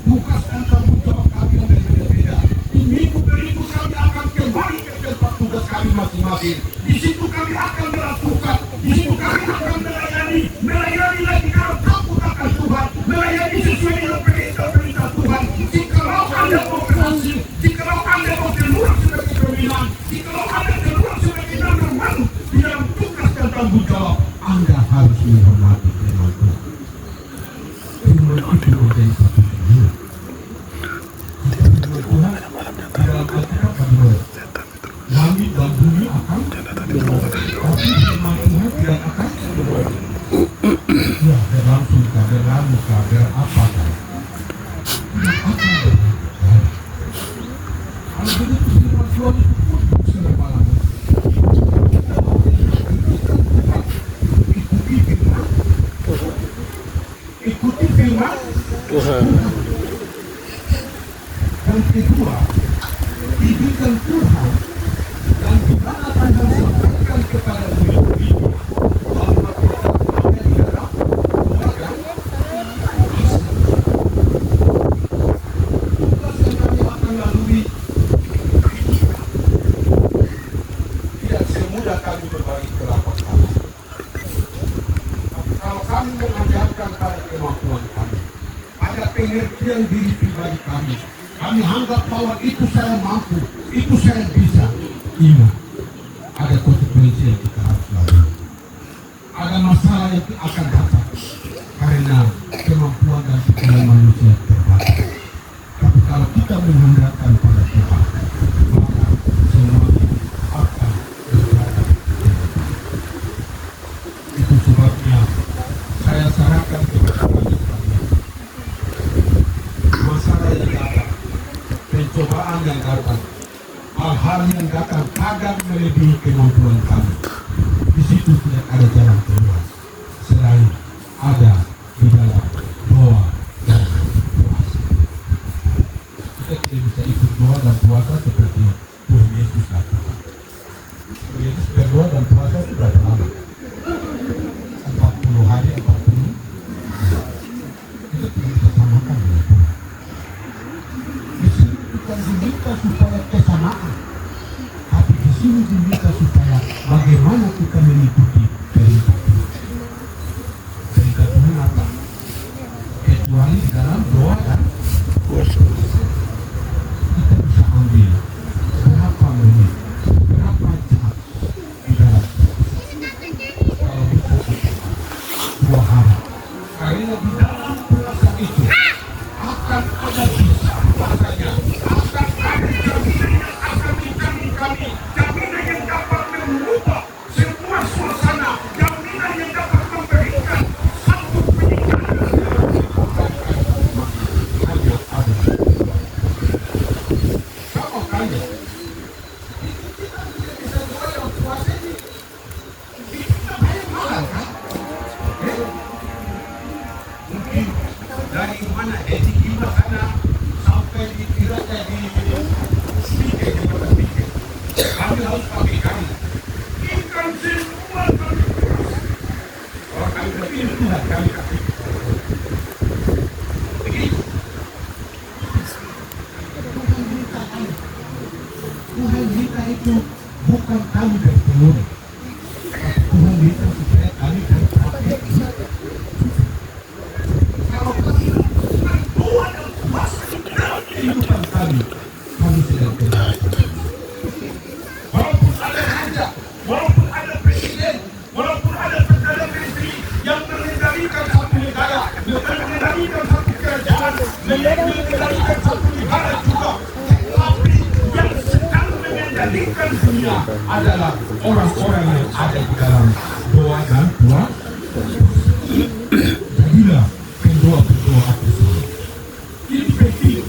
tugas dan tanggung jawab kami yang berbeda-beda. Minggu berikut kami akan kembali ke tempat tugas kami masing-masing. Di situ kami akan melakukan, di situ kami akan melayani lagi dalam takut akan Tuhan, melayani sesuai dengan perintah-perintah Tuhan. Jikalau Anda mau berhasil, jikalau Anda mau keluar sebagai pimpinan, jikalau Anda keluar sebagai number one di dalam tugas dan tanggung jawab, Anda harus menghormati firman Tuhan. Firman itu menjadi satu dunia. Dalam Alkitab berkata, langit dan bumi akan tapi firman Tuhan tidak akan ya berlangsung kah, berlalu kah, berapakah tidak akan berlangsung. Kalau begitu firman Tuhan itu pun selama-lamanya. Ikuti firman Tuhan. Dan kedua, didikan Tuhan dan Tuhan akan sampaikan kepada murid-murid bahwa ada di dalam keluarga. Tugas yang kami akan lalui tidak semudah kami berbagi kerapat kami. Tapi kalau kami mengajarkan pada kemampuan kami, ada pengertian diri pribadi kami, kami anggap bahwa itu saya mampu, itu saya bisa. Ingat, ada konsekuensi yang kita harus lalui. Ada masalah yang akan datang karena kemampuan dan pikiran manusia terbatas. Tapi kalau kita mengandalkan pada Tuhan, maka semuanya akan berjalan. Itu sebabnya saya sarankan kepada kalian, masalah yang datang, pencobaan yang datang, hal-hal yang datang kadang melebihi kemampuan kami. Di situ tidak ada jalan keluar selain ada di dalam doa dan puasa. Kita tidak bisa ikut doa dan puasa seperti Tuhan Yesus lakukan. Tuhan Yesus berdoa dan puasa itu berapa lama? 40 hari, 40. Kita tidak bisa samakan dengan Tuhan. Di sini bukan diminta supaya kesamaan, tapi di sini diminta supaya bagaimana kita mengikuti perintah Tuhan. Perintah Tuhan apa? Kecuali dalam doa dan puasa. Kita bisa ambil berapa menit, berapa jam di dalam kalau bisa 2 hari. Karena di dalam puasa itu akan ada bisa puasanya, akan ada jaminan yang akan dijamin kami, jaminan yang dapat mengubah semua suasana, jaminan yang dapat memberikan satu peningkatan hanya ada sama kali. Kita tidak bisa doa yang puasa ini, kita banyak mahal kan? Mungkin dari mana Hezkiah sana sampai di Tiraja di Sike, di kota Sike, kami harus pakai kami ikan semua kami keras. Kalau kami berpilih Tuhan, kami kasih begitu. Tuhan minta kami, Tuhan minta itu bukan kami berteori, tapi Tuhan minta supaya kami berpraktek. Kalau kami mengendalikan satu negara juga. Tetapi yang sedang mengendalikan dunia adalah orang-orang yang ada di dalam doa dan doa. Jadilah pendoa-pendoa apostol. Ini penting.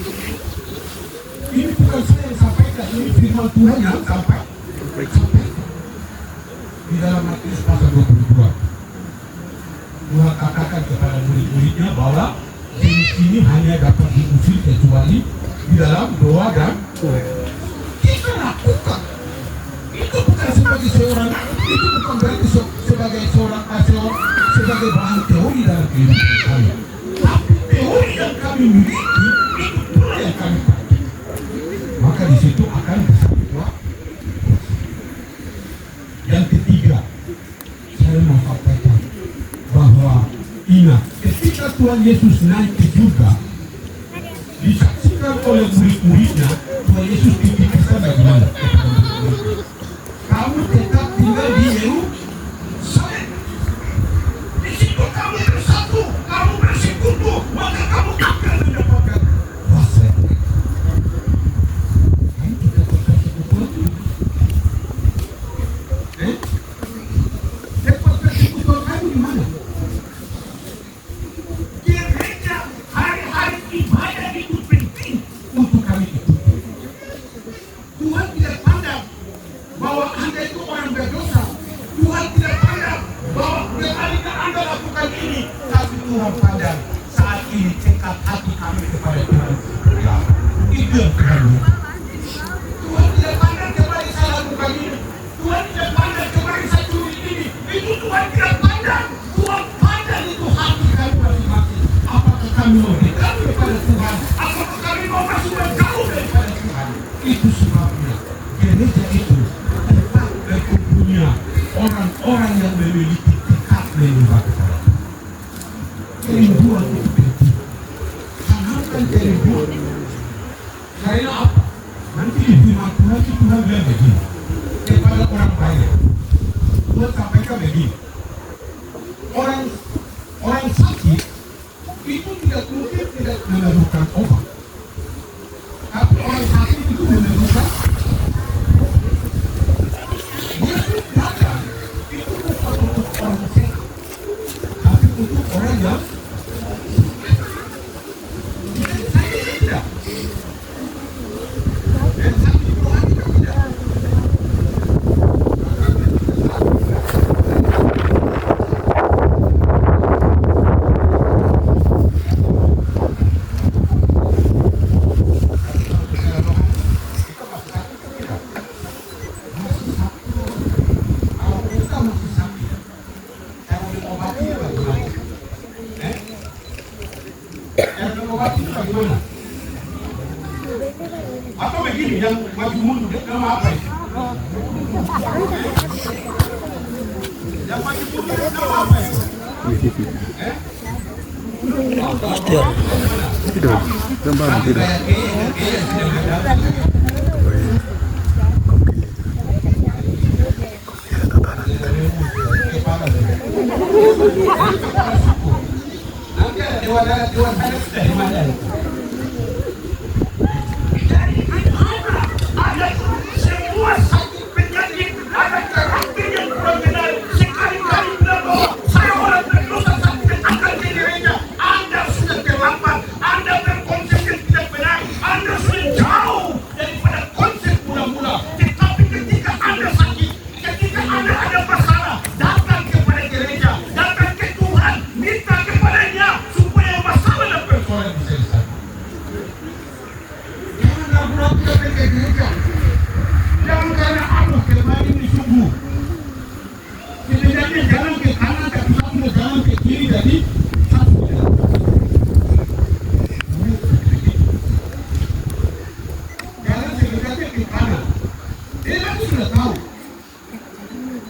Ini bukan saya yang sampaikan, ini firman Tuhan yang sampaikan. Di dalam Matius pasal 22, Tuhan katakan kepada murid-muridnya bahwa ini hanya dapat diusir kecuali di dalam doa dan kita lakukan. Itu bukan sebagai seorang, itu bukan berarti sebagai seorang pastor, sebagai bahan teori dalam kehidupan kami. Tapi teori yang kami miliki itu pula yang kami pakai. Maka di situ akan bersama. Yang ketiga, saya mau sampaikan bahwa ingat ketika Tuhan Yesus naik ke surga, disaksikan oleh murid-muridnya, Tuhan Yesus dipisah bagaimana? Kamu tetap tinggal di Yerusalem. Di situ kamu bersatu, kamu bersekutu, maka kamu akan mendapatkan kuasa. Kamu tidak bersekutu. Tempat bersekutu kamu di mana? Gereja hari-hari ibadah itu penting untuk kami itu. Tuhan tidak pandang bahwa Anda itu orang berdosa. Tuhan tidak pandang bahwa ketika Anda lakukan ini, tapi Tuhan pandang saat ini tekad hati kami kepada Tuhan. Ya, itu yang kami. Tuhan tidak pandang kepada saya lakukan ini. Tuhan tidak pandang kepada saya curi ini. Itu Tuhan tidak pandang. Tuhan pandang itu hati kami masing-masing. Apakah kami mau dekat kepada Tuhan? Apakah kami mau masuk jauh daripada Tuhan? Itu sebabnya gereja itu tempat berkumpulnya orang-orang yang memiliki tekad menyembah kepada Tuhan. Kerinduan itu penting. Tanamkan kerinduan. Karena apa? Nanti di firman Tuhan itu Tuhan bilang begini kepada orang banyak. Tuhan sampaikan begini. Orang sakit itu tidak mungkin tidak memerlukan obat. Tapi orang sakit itu memerlukan. Yesus datang itu bukan untuk orang sehat, tapi untuk orang yang sakit tidak. Dan sakit Tuhan itu tidak. Atau begini yang maju mundur nama apa itu? Yang maju mundur nama apa itu? Tidur, gambar tidur. Nanti ada dewan sana sudah di mana? Ada semua sakit penyakit, ada karakter yang kurang benar. Sekali-kali bilang bahwa saya orang berdosa sampai akan ke gereja. Anda sudah terlambat, Anda berkonsep yang tidak benar, Anda sudah jauh daripada konsep mula-mula. Tetapi ketika Anda sakit, ketika Anda ada masalah, datang kepada gereja, datang ke Tuhan, minta kepadanya supaya masalah dan persoalan diselesaikan. Jangan ragu-ragu datang ke gereja. Jangan karena aku kemarin ini sungguh. Sebenarnya jalan ke kanan tapi satu mau jalan ke kiri jadi satu jalan. Jalan sebenarnya ke kanan. Dia lagi sudah tahu.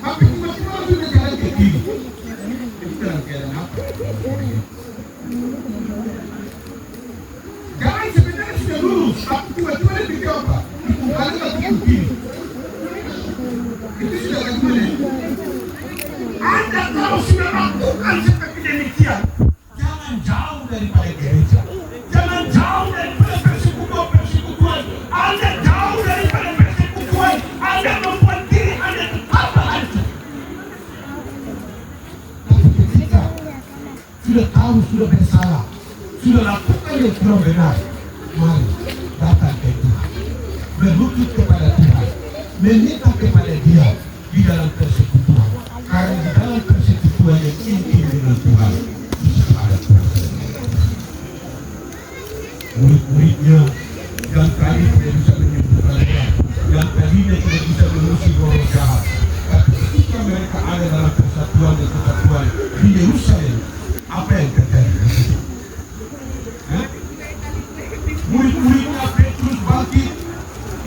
Tapi tiba-tiba sudah jalan ke kiri. Itu dalam keadaan apa? Jalan sebenarnya sudah lurus, tapi tiba-tiba dia pikir apa? Kembali lagi ke kiri. Itu sudah bagaimana? Anda kalau sudah lakukan seperti demikian, jangan jauh daripada gereja, jangan jauh yang kurang benar, mari datang ke Tuhan, berlutut kepada Tuhan, meminta kepada Dia di dalam persekutuan. Karena di dalam persekutuan yang intim dengan Tuhan bisa ada Tuhan. Murid-muridnya yang tadi tidak bisa menyembuhkan orang, yang tadinya tidak bisa mengusir roh jahat, tapi ketika mereka ada dalam persatuan dan kesatuan di Yerusalem, apa yang terjadi? Murid-muridnya Petrus bangkit,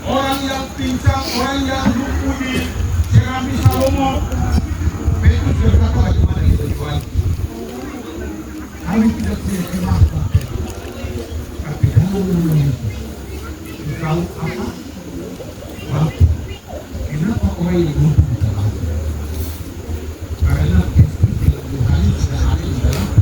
orang yang pincang, orang yang lumpuh di Cerami Salomo, Petrus berkata bagaimana kita bangkit? Kami tidak punya kemampuan, tapi dalam nama Yesus, tahu apa? Bangkit. Kenapa orang yang lumpuh bisa bangkit? Karena Kristus dalam rohani sudah ada di dalam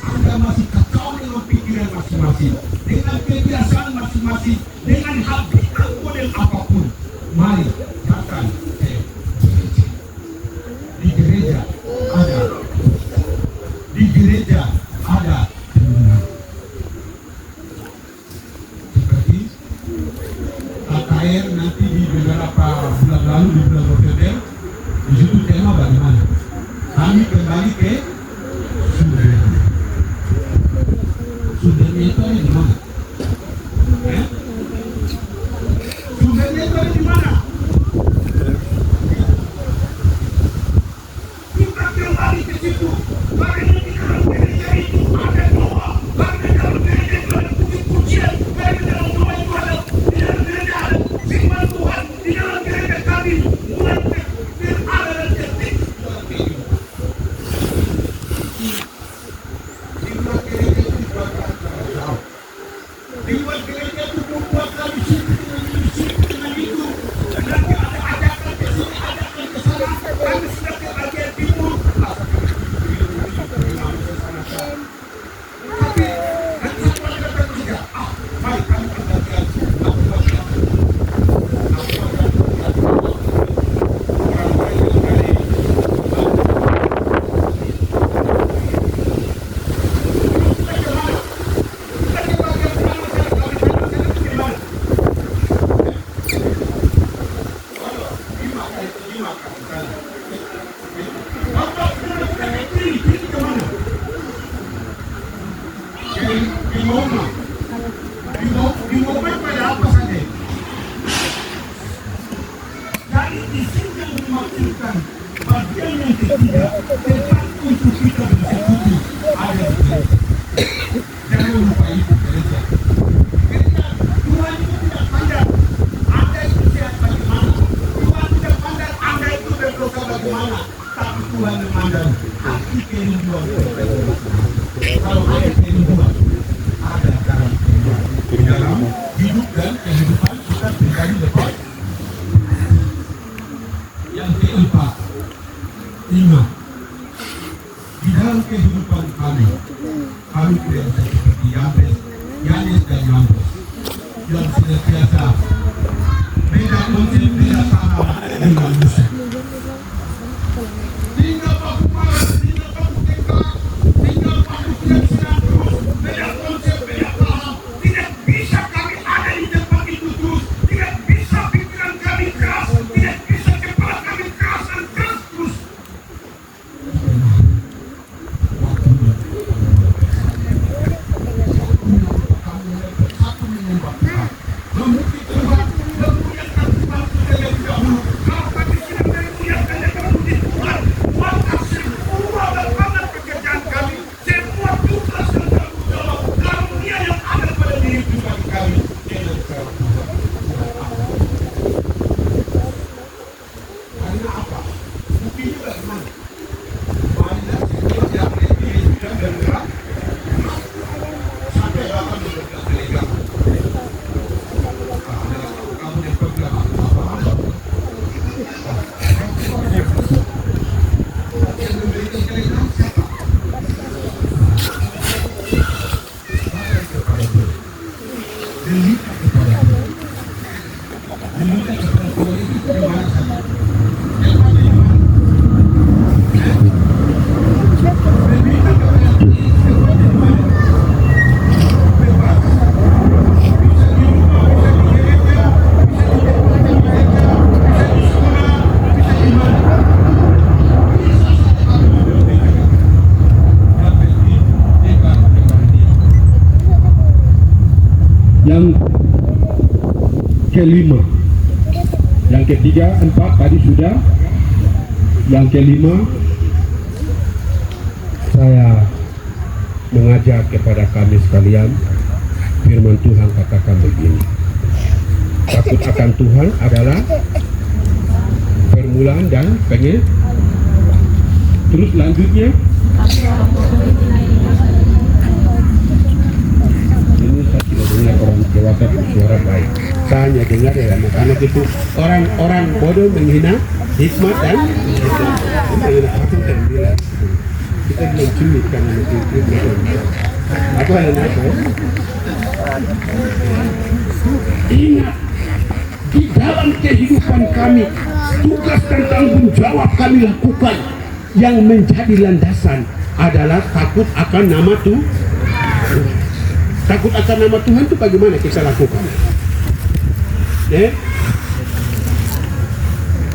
Anda masih kacau dengan pikiran masing-masing, dengan kebiasaan masing-masing, dengan habitat model apapun. Mari datang ke gereja. Di gereja ada, di gereja ada kemenangan. Seperti KKR nanti di beberapa bulan lalu di bulan November, di situ tema bagaimana? Kami kembali ke sumbernya. Sumbernya itu ada di mana? Sumbernya itu ada di mana? Kita kembali ke situ. Karena di dalam gereja itu ada doa. Karena di dalam gereja itu ada puji-pujian. Karena di dalam doa itu ada, di dalam gereja ada firman Tuhan. Di dalam gereja kami mulai berada dan tertib. Di luar gereja itu membuat kami sibuk dengan itu. Nanti ada ajakan ke sini, ajakan ke sana. Kami sudah ke bagian timur. Tapi nanti setelah kita bertiga, mari kami berbagian. Jadi di sini yang dimaksudkan bagian yang ketiga tempat untuk kita bersekutu ada di gereja. Jangan lupa itu gereja. Gereja Tuhan itu tidak pandang Anda itu sehat bagaimana. Tuhan tidak pandang Anda itu berdosa bagaimana. Tapi Tuhan memandang hati kerinduan. Kalau ada kerinduan, ada dalam kerinduan. Di dalam hidup dan kehidupan kita pribadi lepas. Yang keempat, ingat, di dalam kehidupan kami tidak bisa seperti Yanes dan Yambres yang senantiasa beda konsep, beda cara dengan Musa. Tinggal Paku Malas, tinggal Paku Teka, tinggal Paku tidak senang terus, beda konsep, beda paham. Tidak bisa kami ada di tempat itu terus, tidak bisa pikiran kami keras, tidak bisa kepala kami keras dan keras terus. Satu menyembah Tuhan, memuji Tuhan, memuliakan Tuhan terlebih dahulu. Kalau kami sudah kelima. Yang ketiga, 4 tadi sudah. Yang kelima, saya mengajak kepada kami sekalian, firman Tuhan katakan begini. Takut akan Tuhan adalah permulaan dan pengen. Terus lanjutnya, ini saya tidak dengar orang dewasa bersuara baik. Saya hanya dengar ya anak-anak itu orang bodoh menghina hikmat dan menghina aku dan bilang kita belum cumi karena itu apa yang aku ingat di dalam kehidupan kami tugas dan tanggung jawab kami lakukan yang menjadi landasan adalah takut akan nama Tuhan. Takut akan nama Tuhan itu bagaimana kita lakukan?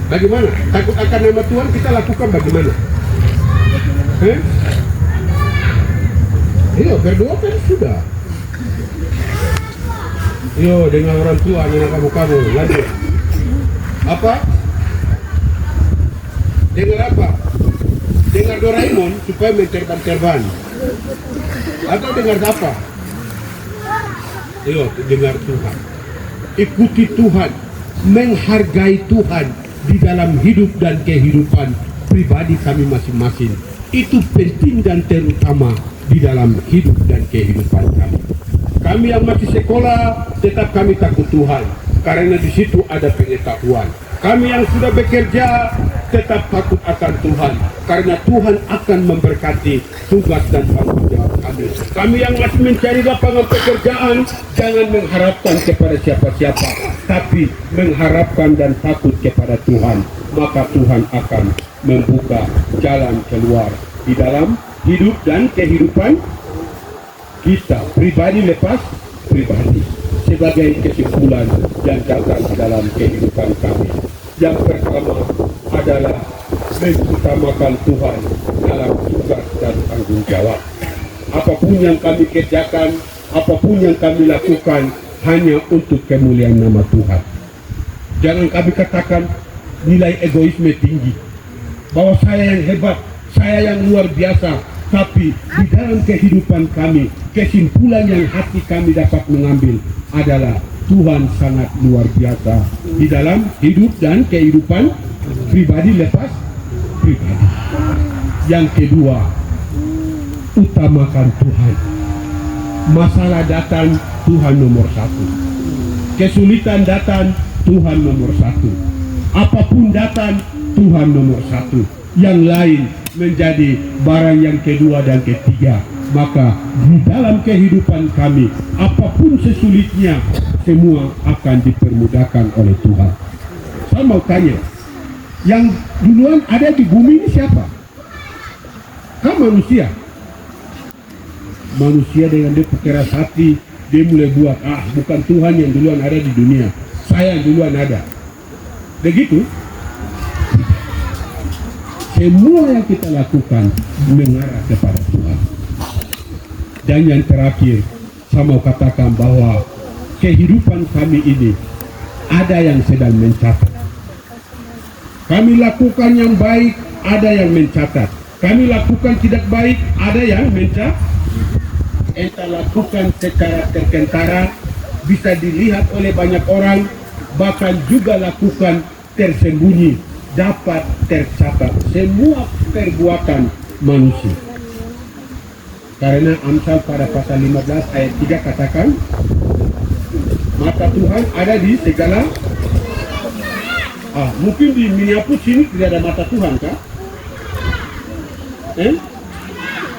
Bagaimana? Takut akan nama Tuhan kita lakukan bagaimana? Iya, berdoa kan sudah. Yo, dengan orang tua, dengan kamu lanjut. Apa? Dengar apa? Dengar Doraemon supaya menterbang-terbang. Atau dengar apa? Yo, dengar Tuhan. Ikuti Tuhan, menghargai Tuhan di dalam hidup dan kehidupan pribadi kami masing-masing. Itu penting dan terutama di dalam hidup dan kehidupan kami. Kami yang masih sekolah, tetap kami takut Tuhan, karena di situ ada pengetahuan. Kami yang sudah bekerja, tetap takut akan Tuhan, karena Tuhan akan memberkati tugas dan tanggung jawab kami. Kami yang masih mencari lapangan pekerjaan, jangan mengharapkan kepada siapa-siapa, tapi mengharapkan dan takut kepada Tuhan. Maka Tuhan akan membuka jalan keluar di dalam hidup dan kehidupan kita, pribadi lepas pribadi. Sebagai kesimpulan yang datang dalam kehidupan kami, yang pertama adalah mengutamakan Tuhan dalam tugas dan tanggung jawab. Apapun yang kami kerjakan, apapun yang kami lakukan, hanya untuk kemuliaan nama Tuhan. Jangan kami katakan nilai egoisme tinggi, bahwa saya yang hebat, saya yang luar biasa. Tapi di dalam kehidupan kami, kesimpulan yang hati kami dapat mengambil adalah Tuhan sangat luar biasa di dalam hidup dan kehidupan pribadi lepas pribadi. Yang kedua, utamakan Tuhan. Masalah datang, Tuhan nomor satu. Kesulitan datang, Tuhan nomor satu. Apapun datang, Tuhan nomor satu. Yang lain menjadi barang yang kedua dan ketiga. Maka di dalam kehidupan kami, apapun sesulitnya, semua akan dipermudahkan oleh Tuhan. Saya mau tanya, yang duluan ada di bumi ini siapa? Kan manusia. Manusia dengan dia keras hati, dia mulai buat, bukan Tuhan yang duluan ada di dunia, saya yang duluan ada. Begitu. Semua yang kita lakukan mengarah kepada Tuhan. Dan yang terakhir, saya mau katakan bahwa kehidupan kami ini ada yang sedang mencatat. Kami lakukan yang baik, ada yang mencatat. Kami lakukan tidak baik, ada yang mencatat. Kita lakukan secara terkentara, bisa dilihat oleh banyak orang, bahkan juga lakukan tersembunyi, dapat tercatat semua perbuatan manusia. Karena Amsal pada pasal 15 ayat 3 katakan, mata Tuhan ada di segala. Mungkin di Minneapolis ini tidak ada mata Tuhan kah?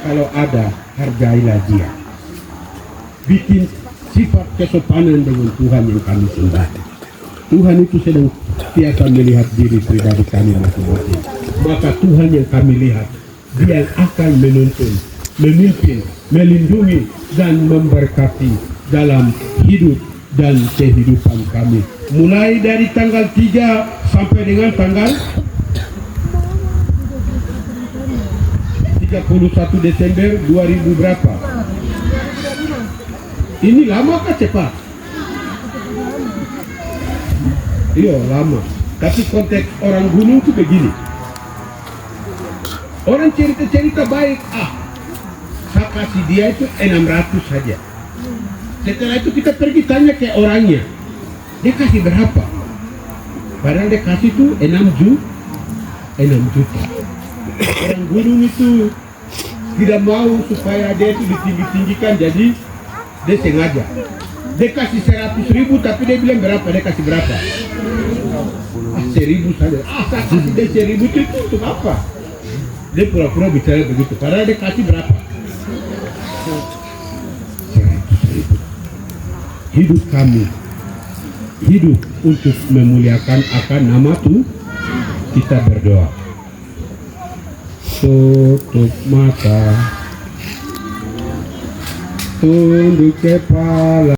Kalau ada, hargailah dia. Bikin sifat kesopanan dengan Tuhan yang kami sembah. Tuhan itu sedang biasa melihat diri pribadi kami masing-masing. Maka Tuhan yang kami lihat, dia akan menuntun, memimpin, melindungi, dan memberkati dalam hidup dan kehidupan kami. Mulai dari tanggal 3 sampai dengan tanggal 31 Desember 2000 berapa? Ini lama kah cepat? Iya lama. Tapi konteks orang gunung itu begini. Orang cerita-cerita baik, saya kasih dia itu 600 saja. Setelah itu kita pergi tanya ke orangnya, dia kasih berapa? Padahal dia kasih itu 6 juta. Orang gunung itu tidak mau supaya dia itu ditinggi-tinggikan, jadi dia sengaja. Dia kasih 100.000 tapi dia bilang berapa? Dia kasih berapa? 1.000 saja. Saya kasih dia 1.000 itu untuk apa? Dia pura-pura bicara begitu. Padahal dia kasih berapa? 100.000. Hidup kami, hidup untuk memuliakan akan nama Tuhan. Kita berdoa. Tutup mata, tunduk kepala.